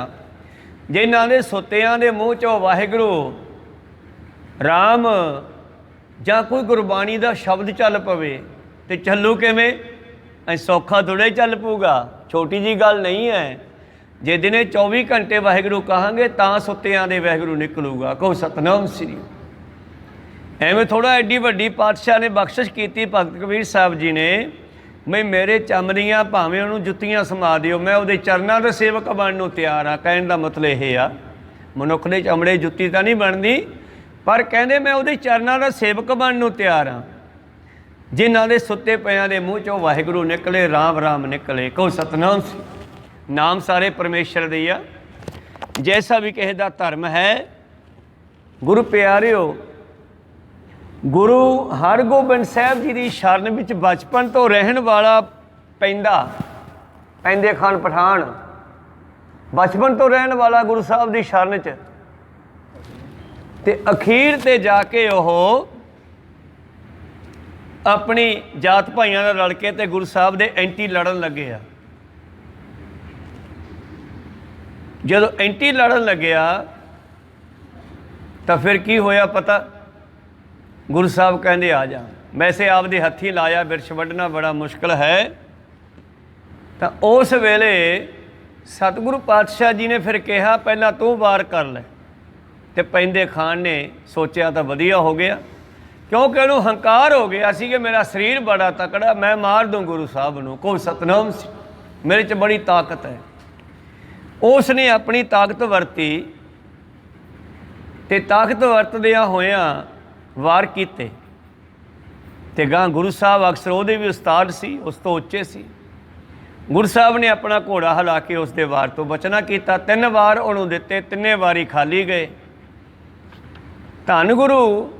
जिन्हां दे सुत्तियां दे मूँह चों वाहिगुरू राम जां कोई गुरबाणी का शब्द चल पवे। तो चलू किवें? सौखा थोड़े चल पऊगा, छोटी जी गल नहीं है। जे दिने 24 घंटे वाहिगुरू कहांगे तां सुत्तियां दे वाहिगुरू निकलूगा। को सतनाम श्री। एवें थोड़ा एड्डी वड्डी पातशाह ने बख्शिश की भगत कबीर साहब जी ने, मैं मेरे चमड़ियाँ भावें उन्होंने जुत्तियां समा दिओ, मैं वो चरणों के सेवक बनने को तैयार हाँ। कहने का मतलब यह आ, मनुख के चमड़े जुत्ती तो नहीं बनती, पर कहते मैं वो चरणों का सेवक बनने को तैयार हाँ। जिन्हों के सुत्ते पियां दे मूँह चों वाहिगुरू निकले, राम राम निकले। को सतनाम श्री। नाम सारे परमेश्वर दे आ। जैसा भी किसी का धर्म है। गुरु प्यारिओ, गुरु हरगोबिंद साहब जी की शरण में बचपन तो रहन वाला पैंदे खान पठान, बचपन तो रहन वाला गुरु साहब की शरण च, ते अखीर ते जाके ओह अपनी जात भाइयों नाल रल के ते गुरु साहब दे एंटी लड़न लगे आ। जदों एंटी लड़न लग्या तो फिर की होया पता? गुरु साहब कहते आ जा। वैसे आपदे हथी लाया बिरछ वढ़ना बड़ा मुश्किल है। तो उस वेले सतगुरु पातशाह जी ने फिर कहा पहला तू वार कर ले। ਤੇ ਪੈਂਦੇ ਖਾਨ ਨੇ ਸੋਚਿਆ ਤਾਂ ਵਧੀਆ ਹੋ ਗਿਆ, ਕਿਉਂਕਿ ਉਹਨੂੰ ਹੰਕਾਰ ਹੋ ਗਿਆ ਸੀ ਕਿ ਮੇਰਾ ਸਰੀਰ ਬੜਾ ਤਕੜਾ, ਮੈਂ ਮਾਰ ਦੂੰ ਗੁਰੂ ਸਾਹਿਬ ਨੂੰ। ਕੋਈ ਸਤਨਾਮ ਸੀ, ਮੇਰੇ 'ਚ ਬੜੀ ਤਾਕਤ ਹੈ। ਉਸ ਨੇ ਆਪਣੀ ਤਾਕਤ ਵਰਤੀ ਤੇ ਤਾਕਤ ਵਰਤਦਿਆਂ ਹੋਇਆਂ ਵਾਰ ਕੀਤੇ ਤੇ ਗਾਂ ਗੁਰੂ ਸਾਹਿਬ ਅਕਸਰ ਉਹਦੇ ਵੀ ਉਸਤਾਦ ਸੀ, ਉਸ ਤੋਂ ਉੱਚੇ ਸੀ। ਗੁਰੂ ਸਾਹਿਬ ਨੇ ਆਪਣਾ ਘੋੜਾ ਹਿਲਾ ਕੇ ਉਸ ਦੇ ਵਾਰ ਤੋਂ ਬਚਣਾ ਕੀਤਾ। 3 ਵਾਰ ਉਹਨੂੰ ਦਿੱਤੇ, 3 ਵਾਰੀ ਖਾਲੀ ਗਏ। ਧੰਨ ਗੁਰੂ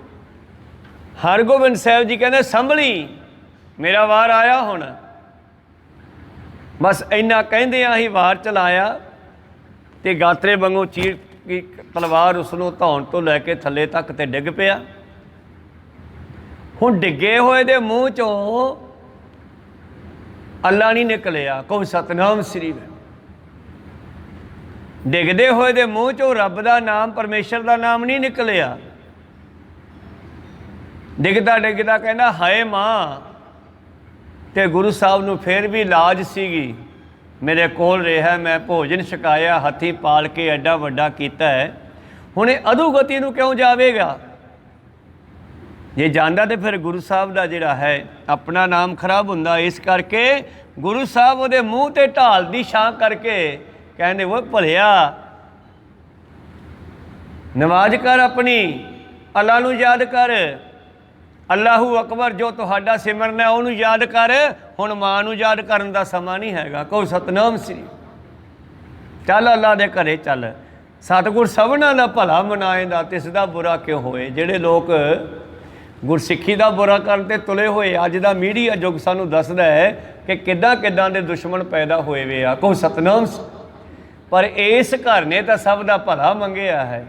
ਹਰਗੋਬਿੰਦ ਸਾਹਿਬ ਜੀ ਕਹਿੰਦੇ ਸੰਭਲੀ, ਮੇਰਾ ਵਾਰ ਆਇਆ ਹੁਣ। ਬਸ ਇੰਨਾ ਕਹਿੰਦਿਆਂ ਹੀ ਵਾਰ ਚਲਾਇਆ ਤੇ ਗਾਤਰੇ ਵਾਂਗੂ ਚੀਰ ਕੀ ਤਲਵਾਰ ਉਸਨੂੰ ਧੌਣ ਤੋਂ ਲੈ ਕੇ ਥੱਲੇ ਤੱਕ ਤੇ ਡਿੱਗ ਪਿਆ। ਹੁਣ ਡਿੱਗੇ ਹੋਏ ਦੇ ਮੂੰਹ ਚੋਂ ਅੱਲਾ ਨਹੀਂ ਨਿਕਲਿਆ। ਕੋਈ ਸਤਨਾਮ ਸ੍ਰੀ ਵਾਹਿਗੁਰੂ। ਡਿੱਗਦੇ ਹੋਏ ਦੇ ਮੂੰਹ ਚੋਂ ਰੱਬ ਦਾ ਨਾਮ, ਪਰਮੇਸ਼ਰ ਦਾ ਨਾਮ ਨਹੀਂ ਨਿਕਲਿਆ। ਡਿੱਗਦਾ ਡਿੱਗਦਾ ਕਹਿੰਦਾ ਹਾਏ ਮਾਂ। ਤੇ ਗੁਰੂ ਸਾਹਿਬ ਨੂੰ ਫਿਰ ਵੀ ਲਾਜ ਸੀਗੀ, ਮੇਰੇ ਕੋਲ ਰਿਹਾ, ਮੈਂ ਭੋਜਨ ਛਕਾਇਆ, ਹੱਥੀਂ ਪਾਲ ਕੇ ਐਡਾ ਵੱਡਾ ਕੀਤਾ ਹੈ, ਹੁਣ ਇਹ ਅਧੋਗਤੀ ਨੂੰ ਕਿਉਂ ਜਾਵੇਗਾ? ਜੇ ਜਾਂਦਾ ਤੇ ਫਿਰ ਗੁਰੂ ਸਾਹਿਬ ਦਾ ਜਿਹੜਾ ਹੈ ਆਪਣਾ ਨਾਮ ਖਰਾਬ ਹੁੰਦਾ। ਇਸ ਕਰਕੇ ਗੁਰੂ ਸਾਹਿਬ ਉਹਦੇ ਮੂੰਹ ਤੇ ਢਾਲ ਦੀ ਛਾਂ ਕਰਕੇ ਕਹਿੰਦੇ ਉਹ ਭਲਿਆ, ਨਮਾਜ਼ ਕਰ ਆਪਣੀ, ਅੱਲਾ ਨੂੰ ਯਾਦ ਕਰ, ਅੱਲਾਹੂ ਅਕਬਰ ਜੋ ਤੁਹਾਡਾ ਸਿਮਰਨ ਹੈ ਉਹਨੂੰ ਯਾਦ ਕਰ। ਹੁਣ ਮਾਂ ਨੂੰ ਯਾਦ ਕਰਨ ਦਾ ਸਮਾਂ ਨਹੀਂ ਹੈਗਾ। ਕੋਈ ਸਤਨਾਮ ਸ੍ਰੀ, ਚੱਲ ਅੱਲਾ ਦੇ ਘਰੇ ਚੱਲ। ਸਤਿਗੁਰ ਸਭਨਾਂ ਦਾ ਭਲਾ ਮਨਾਏਂਦਾ, ਤਿਸ ਦਾ ਬੁਰਾ ਕਿਉਂ ਹੋਏ। ਜਿਹੜੇ ਲੋਕ ਗੁਰਸਿੱਖੀ ਦਾ ਬੁਰਾ ਕਰਨ ਤੇ ਤੁਲੇ ਹੋਏ, ਅੱਜ ਦਾ ਮੀਡੀਆ ਯੁੱਗ ਸਾਨੂੰ ਦੱਸਦਾ ਹੈ ਕਿ ਕਿੱਦਾਂ ਦੇ ਦੁਸ਼ਮਣ ਪੈਦਾ ਹੋਏ ਵੇ ਆ। ਕੋਈ ਸਤਨਾਮ, ਪਰ ਇਸ ਘਰ ਨੇ ਤਾਂ ਸਭ ਦਾ ਭਲਾ ਮੰਗਿਆ ਹੈ,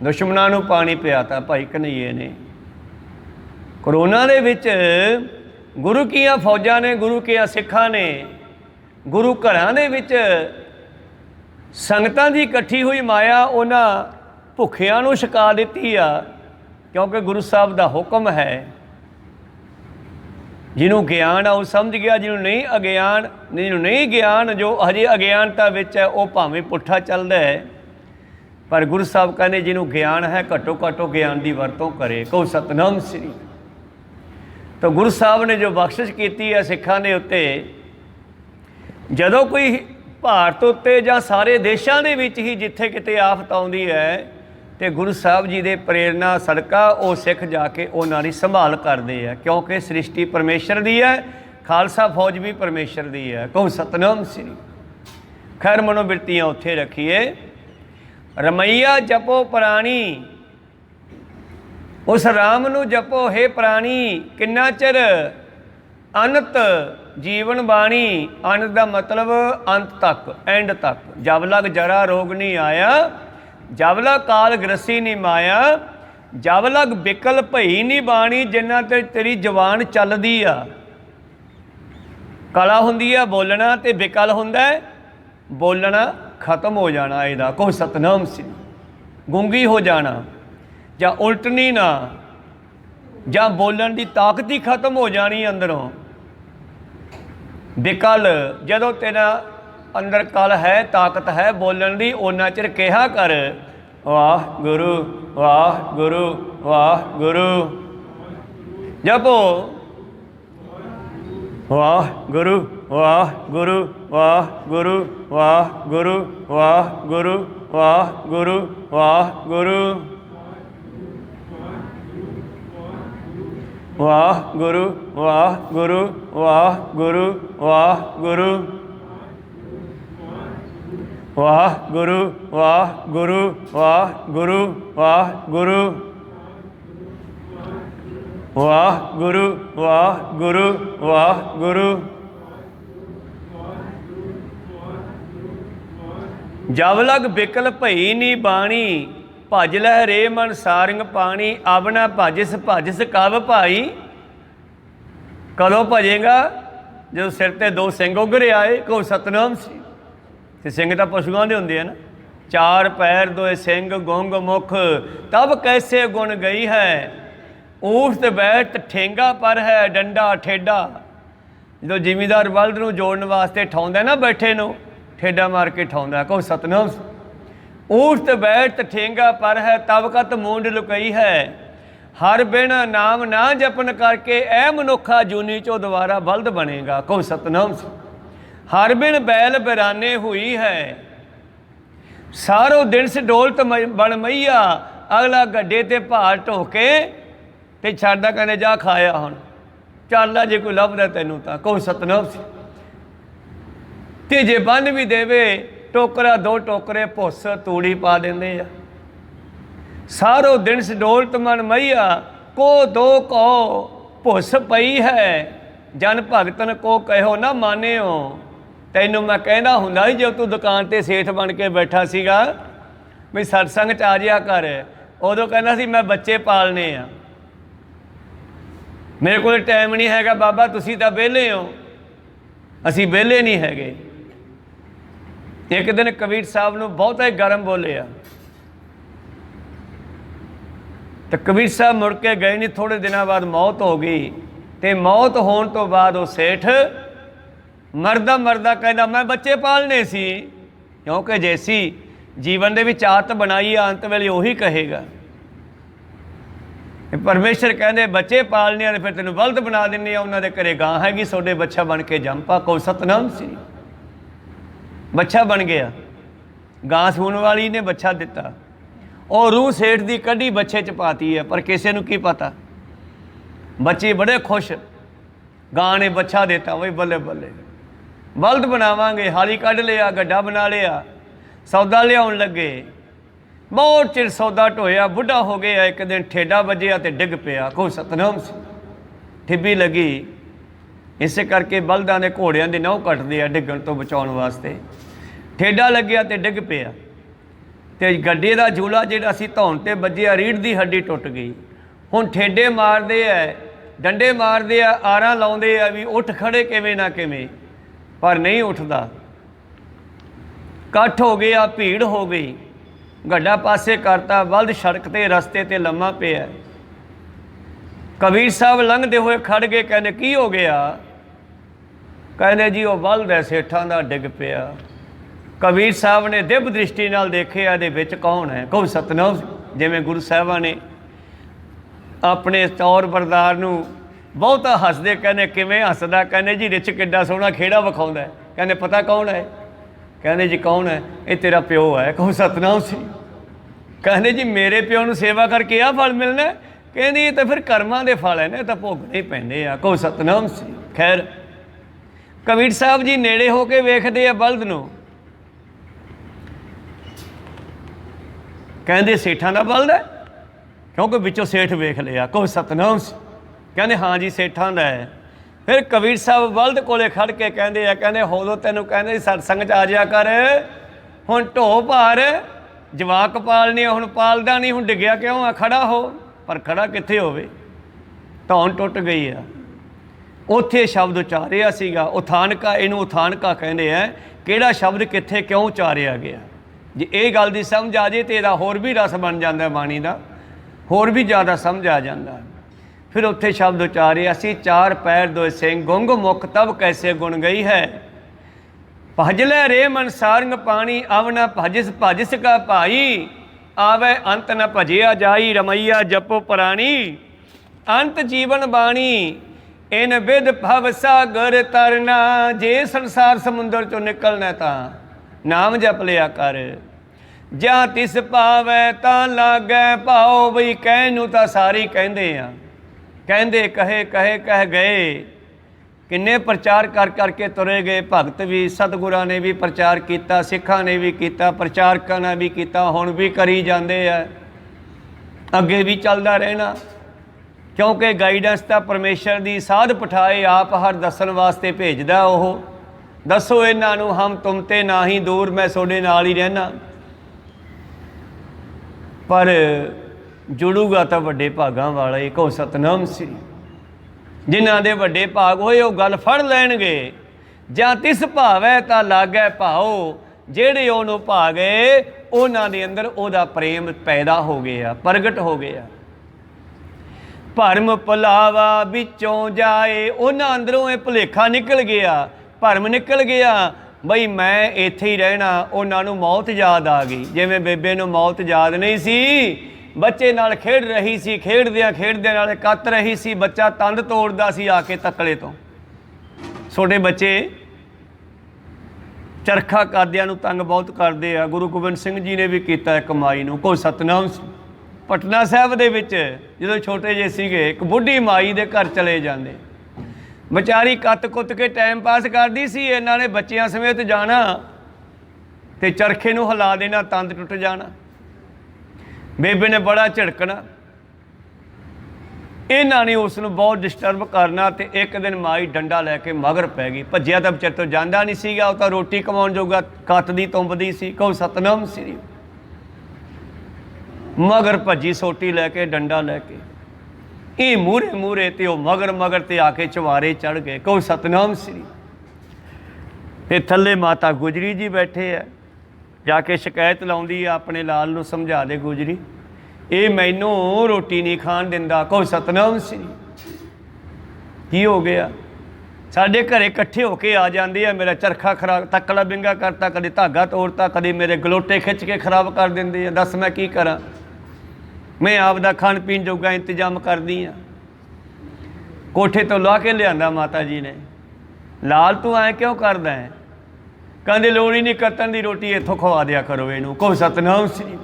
ਦੁਸ਼ਮਣਾਂ ਨੂੰ ਪਾਣੀ ਪਿਆਤਾ ਭਾਈ ਕਨਈਏ ਨੇ। ਕਰੋਨਾ ਦੇ ਵਿੱਚ ਗੁਰੂ ਕੀਆਂ ਫੌਜਾਂ ਨੇ, ਗੁਰੂ ਕੀਆਂ ਸਿੱਖਾਂ ਨੇ, ਗੁਰੂ ਘਰਾਂ ਦੇ ਵਿੱਚ ਸੰਗਤਾਂ ਦੀ ਇਕੱਠੀ ਹੋਈ ਮਾਇਆ ਉਹਨਾਂ ਭੁੱਖਿਆਂ ਨੂੰ ਛਕਾ ਦਿੱਤੀ ਆ, ਕਿਉਂਕਿ ਗੁਰੂ ਸਾਹਿਬ ਦਾ ਹੁਕਮ ਹੈ। ਜਿਹਨੂੰ ਗਿਆਨ ਆ ਉਹ ਸਮਝ ਗਿਆ, ਜਿਹਨੂੰ ਨਹੀਂ ਗਿਆਨ, ਜੋ ਹਜੇ ਅਗਿਆਨਤਾ ਵਿੱਚ ਹੈ ਉਹ ਭਾਵੇਂ ਪੁੱਠਾ ਚੱਲਦਾ ਹੈ। ਪਰ ਗੁਰੂ ਸਾਹਿਬ ਕਹਿੰਦੇ ਜਿਹਨੂੰ ਗਿਆਨ ਹੈ ਘੱਟੋ ਘੱਟ ਗਿਆਨ ਦੀ ਵਰਤੋਂ ਕਰੇ। ਕਹੋ ਸਤਨਾਮ ਸ੍ਰੀ। ਤਾਂ ਗੁਰੂ ਸਾਹਿਬ ਨੇ ਜੋ ਬਖਸ਼ਿਸ਼ ਕੀਤੀ ਹੈ ਸਿੱਖਾਂ ਦੇ ਉੱਤੇ, ਜਦੋਂ ਕੋਈ ਭਾਰਤ ਉੱਤੇ ਜਾਂ ਸਾਰੇ ਦੇਸ਼ਾਂ ਦੇ ਵਿੱਚ ਹੀ ਜਿੱਥੇ ਕਿਤੇ ਆਫਤ ਆਉਂਦੀ ਹੈ ਤੇ ਗੁਰੂ ਸਾਹਿਬ ਜੀ ਦੇ ਪ੍ਰੇਰਨਾ ਸਦਕਾ ਉਹ ਸਿੱਖ ਜਾ ਕੇ ਉਹਨਾਂ ਦੀ ਸੰਭਾਲ ਕਰਦੇ ਆ, ਕਿਉਂਕਿ ਸ੍ਰਿਸ਼ਟੀ ਪਰਮੇਸ਼ਰ ਦੀ ਹੈ, ਖਾਲਸਾ ਫੌਜ ਵੀ ਪਰਮੇਸ਼ਰ ਦੀ ਹੈ। ਕਹੋ ਸਤਨਾਮ ਸ੍ਰੀ। ਖੈਰ ਮਨੋਬਿਰਤੀਆਂ ਉੱਥੇ ਰੱਖੀਏ। ਰਮਈਆ ਜਪੋ ਪ੍ਰਾਣੀ, ਉਸ ਰਾਮ ਨੂੰ ਜਪੋ ਹੈ ਪ੍ਰਾਣੀ, ਕਿੰਨਾ ਚਿਰ ਅਨੰਤ ਜੀਵਨ ਬਾਣੀ। ਅੰਤ ਦਾ ਮਤਲਬ ਅੰਤ ਤੱਕ, ਐਂਡ ਤੱਕ। ਜਬ ਲਗ ਜਰਾ ਰੋਗ ਨਹੀਂ ਆਇਆ, ਜਬ ਲਗ ਕਾਲ ਗ੍ਰਸੀ ਨਹੀਂ ਮਾਇਆ, ਜਬ ਲਗ ਬਿਕਲ ਭਈ ਨਹੀਂ ਬਾਣੀ। ਜਿੰਨਾ ਤੇ ਤੇਰੀ ਜ਼ੁਬਾਨ ਚੱਲਦੀ ਆ, ਕਲਾ ਹੁੰਦੀ ਆ ਬੋਲਣਾ ਤੇ ਬਿਕਲ ਹੁੰਦਾ ਬੋਲਣਾ ਖਤਮ ਹੋ ਜਾਣਾ। ਇਹਦਾ ਕੋਈ ਸਤਨਾਮ ਸੀ, ਗੂੰਗੀ ਹੋ ਜਾਣਾ ਜਾਂ ਉਲਟਣੀ ਨਾ, ਜਾਂ ਬੋਲਣ ਦੀ ਤਾਕਤ ਹੀ ਖਤਮ ਹੋ ਜਾਣੀ ਅੰਦਰੋਂ। ਬਿਕਲ, ਜਦੋਂ ਤੇਰਾ ਅੰਦਰ ਕਲ ਹੈ, ਤਾਕਤ ਹੈ ਬੋਲਣ ਦੀ, ਉਹਨਾਂ ਚਿਰ ਕਿਹਾ ਕਰ ਵਾਹਿਗੁਰੂ ਵਾਹਿਗੁਰੂ ਵਾਹਿਗੁਰੂ। ਜਪੋ ਵਾਹਿਗੁਰੂ ਵਾਹਿਗੁਰੂ ਵਾਹਿਗੁਰੂ ਵਾਹਿਗੁਰੂ ਵਾਹਿਗੁਰੂ ਵਾਹਿਗੁਰੂ ਵਾਹਿਗੁਰੂ ਵਾਹਿਗੁਰੂ ਵਾਹਿਗੁਰੂ ਵਾਹਿਗੁਰੂ ਵਾਹਿਗੁਰੂ ਵਾਹਿਗੁਰੂ ਵਾਹਿਗੁਰੂ ਵਾਹਿਗੁਰੂ ਵਾਹਿਗੁਰੂ ਵਾਹਿਗੁਰੂ ਵਾਹਿਗੁਰੂ ਵਾਹਿਗੁਰੂ। ਜਬ ਲਗ ਬਿਕਲ ਭਈ ਨੀ ਬਾਣੀ, ਭਜ ਲੈ ਰੇ ਮਨ ਸਾਰੰਗ ਪਾਣੀ। ਅਬ ਨਾ ਭਜਿਸ ਭਜਿਸ ਕਬ ਭਾਈ। ਕਦੋਂ ਭਜੇਗਾ? ਜਦੋਂ ਸਿਰ ਤੇ 2 ਸਿੰਘ ਉਗਰ ਆਏ। ਕਹੋ ਸਤਨਾਮ ਸੀ। ਤੇ ਸਿੰਘ ਤਾਂ ਪਸ਼ੂਆਂ ਦੇ ਹੁੰਦੇ ਆ ਨਾ। 4 ਪੈਰ 2 ਸਿੰਘ ਗੁੰਗ ਮੁਖ, ਤਬ ਕੈਸੇ ਗੁਣ ਗਈ ਹੈ। ਊਠ ਤੇ ਬੈਠ ਠੇਂਗਾ ਪਰ ਹੈ ਡੰਡਾ ਠੇਡਾ। ਜਦੋਂ ਜ਼ਿਮੀਂਦਾਰ ਬਲਦ ਨੂੰ ਜੋੜਨ ਵਾਸਤੇ ਠਾਉਂਦਾ ਨਾ, ਬੈਠੇ ਨੂੰ ਠੇਡਾ ਮਾਰ ਕੇ ਠਾਉਂਦਾ। ਕਹੋ ਸਤਨਾਮ। ऊठ बैठ ठेंगा पर है तब कत मूंड लुकई है। हर बिन नाम ना जपन करके ऐ मनुखा जूनी चो दोबारा बल्द बनेगा। कहो सतनाम। हर बिन बैल बिराने हुई है सारो दिन से डोलत बन मैया। अगला गड्ढे ते भार ढोके ते छाड़ा कहने जा खाया हुण चल जे कोई लभदा तैनूं तां। कहो सतनाम। ते जे बन भी देवे टोकरा दो टोकरे भुस तूड़ी पा देंदे आ। सारो दिन डोलत मन मैया को दो कहो भुस पई है। जन भगतन को कहो ना मानियो। तैनूं मैं कहना हुंदा ही जब तू दुकान ते सेठ बन के बैठा सीगा भी सत्संग च आ जिया कर, उदों कहना सी मैं बच्चे पालने आ, मेरे को टाइम नहीं हैगा बाबा, तुसीं तां विहले हो, असीं विहले नहीं हैगे। एक दिन कबीर साहब नूं बहुता ही गर्म बोलिया तो कबीर साहब मुड़ के गए नहीं। थोड़े दिनों बाद मौत हो गई तो मौत होने तो बाद वो सेठ मरदा मरदा कहना मैं बच्चे पालने सी, क्योंकि जैसी जीवन दे विच आदत बनाई अंत वेले उही कहेगा। परमेश्वर कहते बच्चे पालने फिर तेन बलद बना देने, उन्होंने घरे गां हैगी सोडे बच्चा बन के जंपा। को सतनाम सी बच्चा बन गया, गां सूण वाली ने बच्चा दिता और रूह सेठ की कढ़ी बच्चे च पाती है, पर किसी को की पता। बच्चे बड़े खुश, गां ने बच्चा देता, वही बल्ले बल्ले बलद बनावांगे। हाली कढ़ लिया, गड्ढा बना लिया, सौदा लियाउण लगे। बहुत चिर सौदा ढोया, बुढ़ा हो गया। एक दिन ठेडा वजया तो डिग पिया। को सतनाम सी ठिब्बी लगी। इस करके बलदां दे घोड़ियां दी नहुं कटदे आ डिगण तो बचाउण वास्ते। ठेडा लग्या तो डिग पिया तो गड्डे का जूला जिहड़ा सी धौण ते वज्जिया, रीढ़ की हड्डी टुट गई। हुण ठेडे मारदे आ, डंडे मारदे आ, आरां लाउंदे आ भी उठ खड़े किवें ना किवें, पर नहीं उठदा। कट्ठ हो गया, भीड़ हो गई, गड्ढा पासे करता, बलद सड़क ते रस्ते ते लम्मा पिया। कबीर साहब लंघते हुए खड़ गए, कहने की हो गया? कहने जी वो बलद है सेठां दा डिग पिया। कबीर साहब ने दिव्य दृष्टि नाल देखे इहदे विच कौन है। कहो सतनाम। जिवें गुरु साहिबां ने अपने चौर बरदार नूं बहुता हसदे, कहने किवें हसदा? कहने जी रिच किड्डा सोहना खेड़ा विखाउंदा है। कहने पता कौन है? कहने जी कौन है? ये तेरा प्यो है। कहो सतनाम सी। कहने जी मेरे प्यो नूं सेवा करके आ फल मिलना? कहने ये तो फिर कर्मां दे फल है ना, तो भोगने ही पैंदे आ। कहो सतनाम सी। खैर कबीर साहब जी नेड़े हो के वेखदे आ बलद नूं, कहते सेठां दा बलद है, क्योंकि विचों सेठ वेख लिया। कहो सतनाम सी। कहते हाँ जी सेठां दा है। फिर कबीर साहब बलद कोले खड़ के कहते हैं, कहते होदों तैनूं कहते सत्संग च आ जाया कर, हुण ढो भार जवाक पालने, हुण पालदा नहीं, हुण डिग्या क्यों आ? खड़ा हो। पर खड़ा कित्थे होवे, धौन टुट गई है। उत्थे शब्द उचारिया सीगा उथानका, इनू उथानका कहते हैं। किहड़ा शब्द कित्थे क्यों उचारिया गया, जे ये गल दी समझ आ जाए तो यदा होर भी रस बन जाता है, बाणी का होर भी ज़्यादा समझ आ जाता है। फिर उत्थे शब्द उचारे असी, चार पैर दो सिंह गुंग मुख तब कैसे गुण गई है। भजलै रे मन सारंग पानी, अव न भजिस भजिस का भाई, आवे अंत न भजिया जाई, रमैया जपो प्राणी। अंत जीवन बाणी इन विद भव सागर तरना, जे संसार समुंदर चो निकलना ता नाम जप लिया कर। जा तिस पावै तां लागै भाओ, बई कहनू तां सारी कहंदे आ, कहंदे कहे कहे कह गए। किन्ने प्रचार कर करके तुरे गए। भगत भी सतगुरां ने भी प्रचार किया, सिखां ने भी किया, प्रचारकां ने भी किया, हुण भी करी जांदे आ, अगे भी चलदा रहना। क्योंकि गाइडेंस तां परमेश्वर दी साध पठाए आप हर दसन वास्ते भेजदा। ओह दसो इन्हां नूं हम तुम ते ना ही दूर, मैं सोडे नाल ही रहना। पर जुड़ूगा तो वड्डे भागां वाला ही। कहो सतनाम सी। जिन्हां दे वड्डे भाग होए वो गल फड़ लैणगे। जां तिस भावै तां लागै भाओ, जेड़े ओनू भा गए उन्हां दे अंदर ओदा प्रेम पैदा हो गया, प्रगट हो गया। भरम भुलावा बिचों जाए, उन्हां अंदरों ये भुलेखा निकल गया, भरम निकल गया। ਬਈ ਮੈਂ ਇੱਥੇ ਹੀ ਰਹਿਣਾ। ਉਹਨਾਂ ਨੂੰ ਮੌਤ ਯਾਦ ਆ ਗਈ, ਜਿਵੇਂ ਬੇਬੇ ਨੂੰ ਮੌਤ ਯਾਦ ਨਹੀਂ ਸੀ। ਬੱਚੇ ਨਾਲ ਖੇਡ ਰਹੀ ਸੀ, ਖੇਡਦਿਆਂ ਖੇਡਦਿਆਂ ਨਾਲੇ ਕੱਤ ਰਹੀ ਸੀ। ਬੱਚਾ ਤੰਦ ਤੋੜਦਾ ਸੀ ਆ ਕੇ ਤਕਲੇ ਤੋਂ। ਛੋਟੇ ਬੱਚੇ ਚਰਖਾ ਕਰਦਿਆਂ ਨੂੰ ਤੰਗ ਬਹੁਤ ਕਰਦੇ ਆ। ਗੁਰੂ ਗੋਬਿੰਦ ਸਿੰਘ ਜੀ ਨੇ ਵੀ ਕੀਤਾ ਇੱਕ ਮਾਈ ਨੂੰ। ਕੋਈ ਸਤਨਾਮ ਪਟਨਾ ਸਾਹਿਬ ਦੇ ਵਿੱਚ ਜਦੋਂ ਛੋਟੇ ਜਿਹੇ ਸੀਗੇ, ਇੱਕ ਬੁੱਢੀ ਮਾਈ ਦੇ ਘਰ ਚਲੇ ਜਾਂਦੇ। ਵਿਚਾਰੀ ਕੱਤ ਕੁੱਤ ਕੇ ਟਾਈਮ ਪਾਸ ਕਰਦੀ ਸੀ। ਇਹਨਾਂ ਨੇ ਬੱਚਿਆਂ ਸਮੇਤ ਜਾਣਾ ਤੇ ਚਰਖੇ ਨੂੰ ਹਿਲਾ ਦੇਣਾ, ਤੰਦ ਟੁੱਟ ਜਾਣਾ। ਬੇਬੇ ਨੇ ਬੜਾ ਝਿੜਕਣਾ, ਇਹਨਾਂ ਨੇ ਉਸ ਨੂੰ ਬਹੁਤ ਡਿਸਟਰਬ ਕਰਨਾ। ਤੇ ਇੱਕ ਦਿਨ ਮਾਈ ਡੰਡਾ ਲੈ ਕੇ ਮਗਰ ਪੈ ਗਈ। ਭੱਜਿਆ ਤਾਂ ਵਿਚਾਰ ਤੋਂ ਜਾਂਦਾ ਨਹੀਂ ਸੀਗਾ, ਉਹ ਤਾਂ ਰੋਟੀ ਕਮਾਉਣ ਜੋਗਾ ਕੱਤ ਦੀ ਤੁੰਬਦੀ ਸੀ। ਕਹੋ ਸਤਨਾਮ ਸ੍ਰੀ। ਮਗਰ ਭੱਜੀ ਸੋਟੀ ਲੈ ਕੇ, ਡੰਡਾ ਲੈ ਕੇ। ਇਹ ਮੂਹਰੇ ਮੂਹਰੇ ਤੇ ਉਹ ਮਗਰ ਮਗਰ ਤੇ ਆ ਕੇ ਚਵਾਰੇ ਚੜ੍ਹ ਗਏ। ਕਹੋ ਸਤਨਾਮ ਸ੍ਰੀ। ਤੇ ਥੱਲੇ ਮਾਤਾ ਗੁਜਰੀ ਜੀ ਬੈਠੇ ਆ। ਜਾ ਕੇ ਸ਼ਿਕਾਇਤ ਲਾਉਂਦੀ ਆ ਆਪਣੇ ਲਾਲ ਨੂੰ, ਸਮਝਾ ਦੇ ਗੁਜਰੀ, ਇਹ ਮੈਨੂੰ ਰੋਟੀ ਨਹੀਂ ਖਾਣ ਦਿੰਦਾ। ਕਹੋ ਸਤਨਾਮ ਸ੍ਰੀ। ਕੀ ਹੋ ਗਿਆ? ਸਾਡੇ ਘਰੇ ਇਕੱਠੇ ਹੋ ਕੇ ਆ ਜਾਂਦੇ ਆ, ਮੇਰਾ ਚਰਖਾ ਖਰਾਬ ਤਕਲਾ ਬਿੰਗਾ ਕਰਤਾ, ਕਦੇ ਧਾਗਾ ਤੋੜਤਾ, ਕਦੇ ਮੇਰੇ ਗਲੋਟੇ ਖਿੱਚ ਕੇ ਖਰਾਬ ਕਰ ਦਿੰਦੇ ਆ। ਦੱਸ ਮੈਂ ਕੀ ਕਰਾਂ? ਮੈਂ ਆਪ ਦਾ ਖਾਣ ਪੀਣ ਜੋਗਾ ਇੰਤਜ਼ਾਮ ਕਰਦੀ ਹਾਂ। ਕੋਠੇ ਤੋਂ ਲਾਹ ਕੇ ਲਿਆਂਦਾ ਮਾਤਾ ਜੀ ਨੇ। ਲਾਲ ਤੂੰ ਐਂ ਕਿਉਂ ਕਰਦਾ ਹੈ? ਕਹਿੰਦੇ ਲੋੜ ਹੀ ਨਹੀਂ ਕੱਤਣ ਦੀ, ਰੋਟੀ ਇੱਥੋਂ ਖਵਾ ਦਿਆ ਕਰੋ ਇਹਨੂੰ। ਕਹੋ ਸਤਨਾਮ ਸ੍ਰੀ।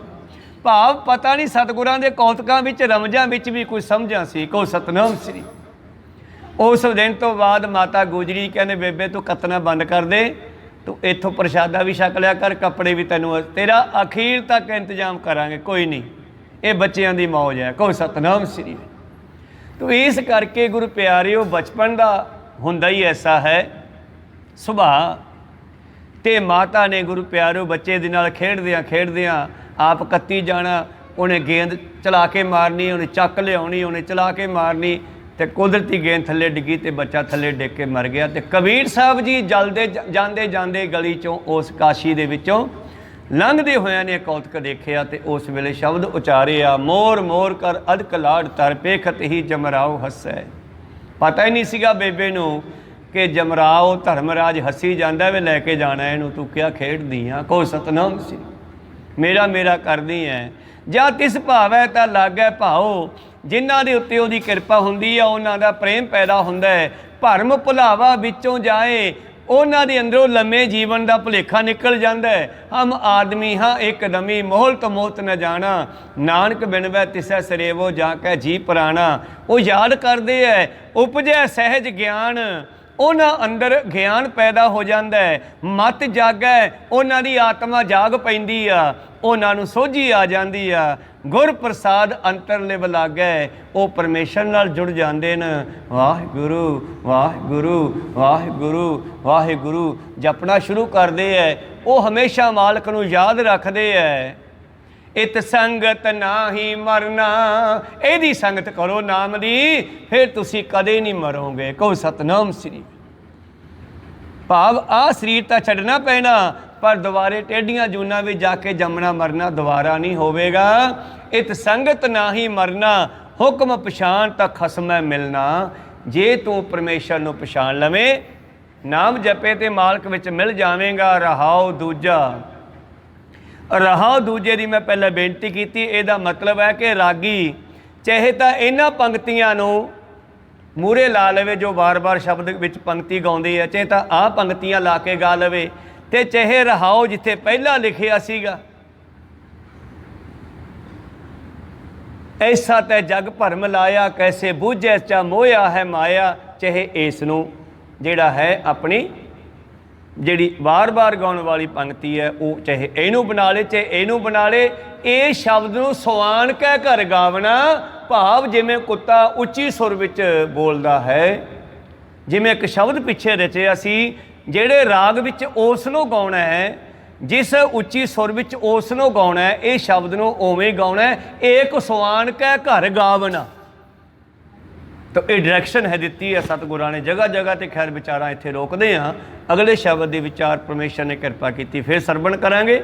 ਭਾਵ ਪਤਾ ਨਹੀਂ ਸਤਿਗੁਰਾਂ ਦੇ ਕੌਤਕਾਂ ਵਿੱਚ, ਰਮਜਾਂ ਵਿੱਚ ਵੀ ਕੁਝ ਸਮਝਾਂ ਸੀ। ਕਹੋ ਸਤਨਾਮ ਸ੍ਰੀ। ਉਸ ਦਿਨ ਤੋਂ ਬਾਅਦ ਮਾਤਾ ਗੁਜਰੀ ਕਹਿੰਦੇ ਬੇਬੇ ਤੂੰ ਕੱਤਣਾ ਬੰਦ ਕਰ ਦੇ, ਤੂੰ ਇੱਥੋਂ ਪ੍ਰਸ਼ਾਦਾ ਵੀ ਛਕ ਲਿਆ ਕਰ, ਕੱਪੜੇ ਵੀ ਤੈਨੂੰ ਤੇਰਾ ਅਖੀਰ ਤੱਕ ਇੰਤਜ਼ਾਮ ਕਰਾਂਗੇ, ਕੋਈ ਨਹੀਂ, ਇਹ ਬੱਚਿਆਂ ਦੀ ਮੌਜ ਹੈ। ਕਹੋ ਸਤਨਾਮ ਸ੍ਰੀ। ਤੋ ਇਸ ਕਰਕੇ ਗੁਰੂ ਪਿਆਰਿਓ, ਬਚਪਨ ਦਾ ਹੁੰਦਾ ਹੀ ਐਸਾ ਹੈ ਸੁਭਾਅ। ਤੇ ਮਾਤਾ ਨੇ ਗੁਰੂ ਪਿਆਰਿਓ ਬੱਚੇ ਦੇ ਨਾਲ ਖੇਡਦਿਆਂ ਖੇਡਦਿਆਂ ਆਪ ਕੱਤੀ ਜਾਣਾ। ਉਹਨੇ ਗੇਂਦ ਚਲਾ ਕੇ ਮਾਰਨੀ, ਉਹਨੇ ਚੱਕ ਲਿਆਉਣੀ, ਉਹਨੇ ਚਲਾ ਕੇ ਮਾਰਨੀ, ਤੇ ਕੁਦਰਤੀ ਗੇਂਦ ਥੱਲੇ ਡਿੱਗੀ ਤੇ ਬੱਚਾ ਥੱਲੇ ਡਿੱਗ ਕੇ ਮਰ ਗਿਆ। ਤੇ ਕਬੀਰ ਸਾਹਿਬ ਜੀ ਜਲਦੇ ਜਾਂਦੇ ਜਾਂਦੇ ਗਲੀ 'ਚੋਂ, ਉਸ ਕਾਸ਼ੀ ਦੇ ਵਿੱਚੋਂ ਲੰਘਦੇ ਹੋਇਆਂ ਨੇ ਕੌਤਕ ਦੇਖਿਆ ਤੇ ਉਸ ਵੇਲੇ ਸ਼ਬਦ ਉਚਾਰੇ ਆ, ਮੋਰ ਮੋਰ ਕਰ ਅਦਕ ਲਾੜ ਤਰ ਪੇਖਤ ਹੀ ਜਮਰਾਓ ਹੱਸੈ। ਪਤਾ ਹੀ ਨਹੀਂ ਸੀਗਾ ਬੇਬੇ ਨੂੰ ਕਿ ਜਮਰਾਓ ਧਰਮਰਾਜ ਹੱਸੀ ਜਾਂਦਾ ਵੇ, ਲੈ ਕੇ ਜਾਣਾ ਇਹਨੂੰ, ਤੂੰ ਕਿਆ ਖੇਡਦੀ ਆ। ਕਹੋ ਸਤਨਾਮ ਸ੍ਰੀ। ਮੇਰਾ ਮੇਰਾ ਕਰਦੀ ਹੈ। ਜਾਂ ਤਿਸ ਭਾਵੈ ਤਾਂ ਲਾਗੈ ਭਾਓ। ਜਿਨ੍ਹਾਂ ਦੇ ਉੱਤੇ ਉਹਦੀ ਕਿਰਪਾ ਹੁੰਦੀ ਆ, ਉਹਨਾਂ ਦਾ ਪ੍ਰੇਮ ਪੈਦਾ ਹੁੰਦਾ ਹੈ। ਭਰਮ ਭੁਲਾਵਾ ਵਿੱਚੋਂ ਜਾਏ, ਉਹਨਾਂ ਦੇ ਅੰਦਰੋਂ ਲੰਮੇ ਜੀਵਨ ਦਾ ਭੁਲੇਖਾ ਨਿਕਲ ਜਾਂਦਾ ਹੈ। ਹਮ ਆਦਮੀ ਹਾਂ ਇੱਕ ਦਮੀ, ਮੋਹਲਤ ਮੋਤ ਨ ਜਾਣਾ, ਨਾਨਕ ਬਿਨਵੈ ਤਿਸੈ ਸਰੇਵੋ ਜਾ ਕੇ ਜੀ ਪੁਰਾਣਾ। ਉਹ ਯਾਦ ਕਰਦੇ ਹੈ, ਉਪਜੈ ਸਹਿਜ ਗਿਆਨ, ਉਹਨਾਂ ਅੰਦਰ ਗਿਆਨ ਪੈਦਾ ਹੋ ਜਾਂਦਾ ਹੈ। ਮਤ ਜਾਗੈ, ਉਹਨਾਂ ਦੀ ਆਤਮਾ ਜਾਗ ਪੈਂਦੀ ਆ, ਉਹਨਾਂ ਨੂੰ ਸੋਝੀ ਆ ਜਾਂਦੀ ਆ। ਗੁਰ ਪ੍ਰਸਾਦ ਅੰਤਰ ਲਿਵ ਲਾਗੈ, ਉਹ ਪਰਮੇਸ਼ਰ ਨਾਲ ਜੁੜ ਜਾਂਦੇ ਨੇ। ਵਾਹਿਗੁਰੂ ਵਾਹਿਗੁਰੂ ਵਾਹਿਗੁਰੂ ਵਾਹਿਗੁਰੂ ਜਪਣਾ ਸ਼ੁਰੂ ਕਰਦੇ ਹੈ। ਉਹ ਹਮੇਸ਼ਾ ਮਾਲਕ ਨੂੰ ਯਾਦ ਰੱਖਦੇ ਹੈ। ਇਤ ਸੰਗਤ ਨਾਹੀ ਮਰਨਾ, ਇਹਦੀ ਸੰਗਤ ਕਰੋ ਨਾਮ ਦੀ, ਫਿਰ ਤੁਸੀਂ ਕਦੇ ਨਹੀਂ ਮਰੋਗੇ। ਕਹੋ ਸਤਨਾਮ ਸ੍ਰੀ। ਭਾਵ ਆਹ ਸਰੀਰ ਤਾਂ ਛੱਡਣਾ ਪੈਣਾ, ਪਰ ਦੁਬਾਰੇ ਟੇਢੀਆਂ ਜੂਨਾਂ ਵਿੱਚ ਜਾ ਕੇ ਜੰਮਣਾ ਮਰਨਾ ਦੁਬਾਰਾ ਨਹੀਂ ਹੋਵੇਗਾ। ਇਤ ਸੰਗਤ ਨਾਹੀ ਮਰਨਾ, ਹੁਕਮ ਪਛਾਣ ਤਾਂ ਖਸਮੈ ਮਿਲਣਾ। ਜੇ ਤੂੰ ਪਰਮੇਸ਼ਰ ਨੂੰ ਪਛਾਣ ਲਵੇਂ, ਨਾਮ ਜਪੇ ਤੇ ਮਾਲਕ ਵਿੱਚ ਮਿਲ ਜਾਵੇਗਾ। ਰਹਾਉ ਦੂਜਾ, ਰਹਾਉ ਦੂਜੇ ਦੀ ਮੈਂ ਪਹਿਲਾਂ ਬੇਨਤੀ ਕੀਤੀ। ਇਹਦਾ ਮਤਲਬ ਹੈ ਕਿ ਰਾਗੀ ਚਾਹੇ ਤਾਂ ਇਹਨਾਂ ਪੰਕਤੀਆਂ ਨੂੰ ਮੂਹਰੇ ਲਾ ਲਵੇ ਜੋ ਵਾਰ-ਵਾਰ ਸ਼ਬਦ ਵਿੱਚ ਪੰਕਤੀ ਗਾਉਂਦੇ ਆ, ਚਾਹੇ ਤਾਂ ਆਹ ਪੰਕਤੀਆਂ ਲਾ ਕੇ ਗਾ ਲਵੇ, ਤੇ ਚਾਹੇ ਰਹਾਉ ਜਿੱਥੇ ਪਹਿਲਾਂ ਲਿਖਿਆ ਸੀਗਾ, ਐਸਾ ਤੈ ਜਗ ਭਰਮ ਲਾਇਆ, ਕੈਸੇ ਬੂਝੈ ਚਾ ਮੋਇਆ ਹੈ ਮਾਇਆ। ਚਾਹੇ ਇਸ ਨੂੰ ਜਿਹੜਾ ਹੈ ਆਪਣੀ ਜਿਹੜੀ ਵਾਰ-ਵਾਰ ਗਾਉਣ ਵਾਲੀ ਪੰਕਤੀ ਹੈ, ਉਹ ਚਾਹੇ ਇਹਨੂੰ ਬਣਾ ਲੇ ਚਾਹੇ ਇਹਨੂੰ ਬਣਾ ਲੇ। ਇਹ ਸ਼ਬਦ ਨੂੰ ਸਵਾਨ ਕਹਿ ਘਰ ਗਾਵਣਾ, ਭਾਵ ਜਿਵੇਂ ਕੁੱਤਾ ਉੱਚੀ ਸੁਰ ਵਿੱਚ ਬੋਲਦਾ ਹੈ, ਜਿਵੇਂ ਇੱਕ ਸ਼ਬਦ ਪਿੱਛੇ ਰਚਿਆ ਸੀ, ਜਿਹੜੇ ਰਾਗ ਵਿੱਚ ਉਸ ਨੂੰ ਗਾਉਣਾ ਹੈ, ਜਿਸ ਉੱਚੀ ਸੁਰ ਵਿੱਚ ਉਸ ਨੂੰ ਗਾਉਣਾ ਹੈ, ਇਹ ਸ਼ਬਦ ਨੂੰ ਉਵੇਂ ਗਾਉਣਾ ਹੈ। ਏਕ ਸਵਾਨ ਕਹਿ ਘਰ ਗਾਵਣਾ। ਤਾਂ ਇਹ ਡਾਇਰੈਕਸ਼ਨ ਹੈ ਦਿੱਤੀ ਹੈ ਸਤਿਗੁਰਾਂ ਨੇ ਜਗ੍ਹਾ ਜਗ੍ਹਾ 'ਤੇ। ਖੈਰ ਵਿਚਾਰਾਂ ਇੱਥੇ ਰੋਕਦੇ ਹਾਂ, ਅਗਲੇ ਸ਼ਬਦ ਦੇ ਵਿਚਾਰ ਪਰਮੇਸ਼ਰ ਨੇ ਕਿਰਪਾ ਕੀਤੀ ਫਿਰ ਸਰਵਣ ਕਰਾਂਗੇ।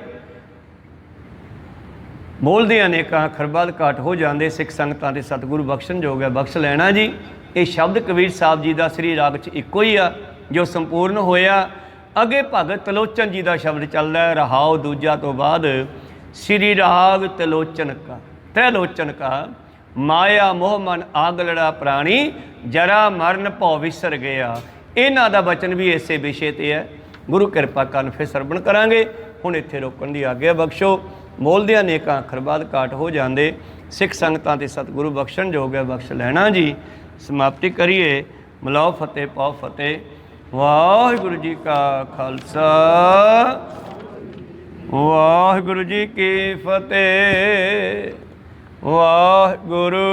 ਬੋਲਦੇ ਅਨੇਕਾਂ ਖਰਬਲ ਘਾਟ ਹੋ ਜਾਂਦੇ, ਸਿੱਖ ਸੰਗਤਾਂ ਦੇ ਸਤਿਗੁਰੂ ਬਖਸ਼ਣ ਯੋਗ ਹੈ, ਬਖਸ਼ ਲੈਣਾ ਜੀ। ਇਹ ਸ਼ਬਦ ਕਬੀਰ ਸਾਹਿਬ ਜੀ ਦਾ ਸ੍ਰੀ ਰਾਗ 'ਚ ਇੱਕੋ ਹੀ ਆ ਜੋ ਸੰਪੂਰਨ ਹੋਇਆ। अगे भगत त्रिलोचन जी का शब्द चलता है, रहाओ दूजा तो बाद श्री राग त्रिलोचन का, त्रैलोचन का, माया मोह मन आग लड़ा प्राणी, जरा मरण भौ विसर गया। इन्हां दा वचन भी इसे विषय ते है। गुरु कृपा करन फिर सरवण करांगे। हुण इत्थे रोकण दी आग्या बख्शो। बोलदियां नेकां अखर बाद काट हो जांदे। सिख संगतां ते सतगुरु बख्शण जोग है, बख्श लैना जी। समाप्ति करिए। मिलाओ फतेह पाओ फतेह। वाहिगुरु जी का खालसा, वाहिगुरु जी की फतेह। वाहिगुरु।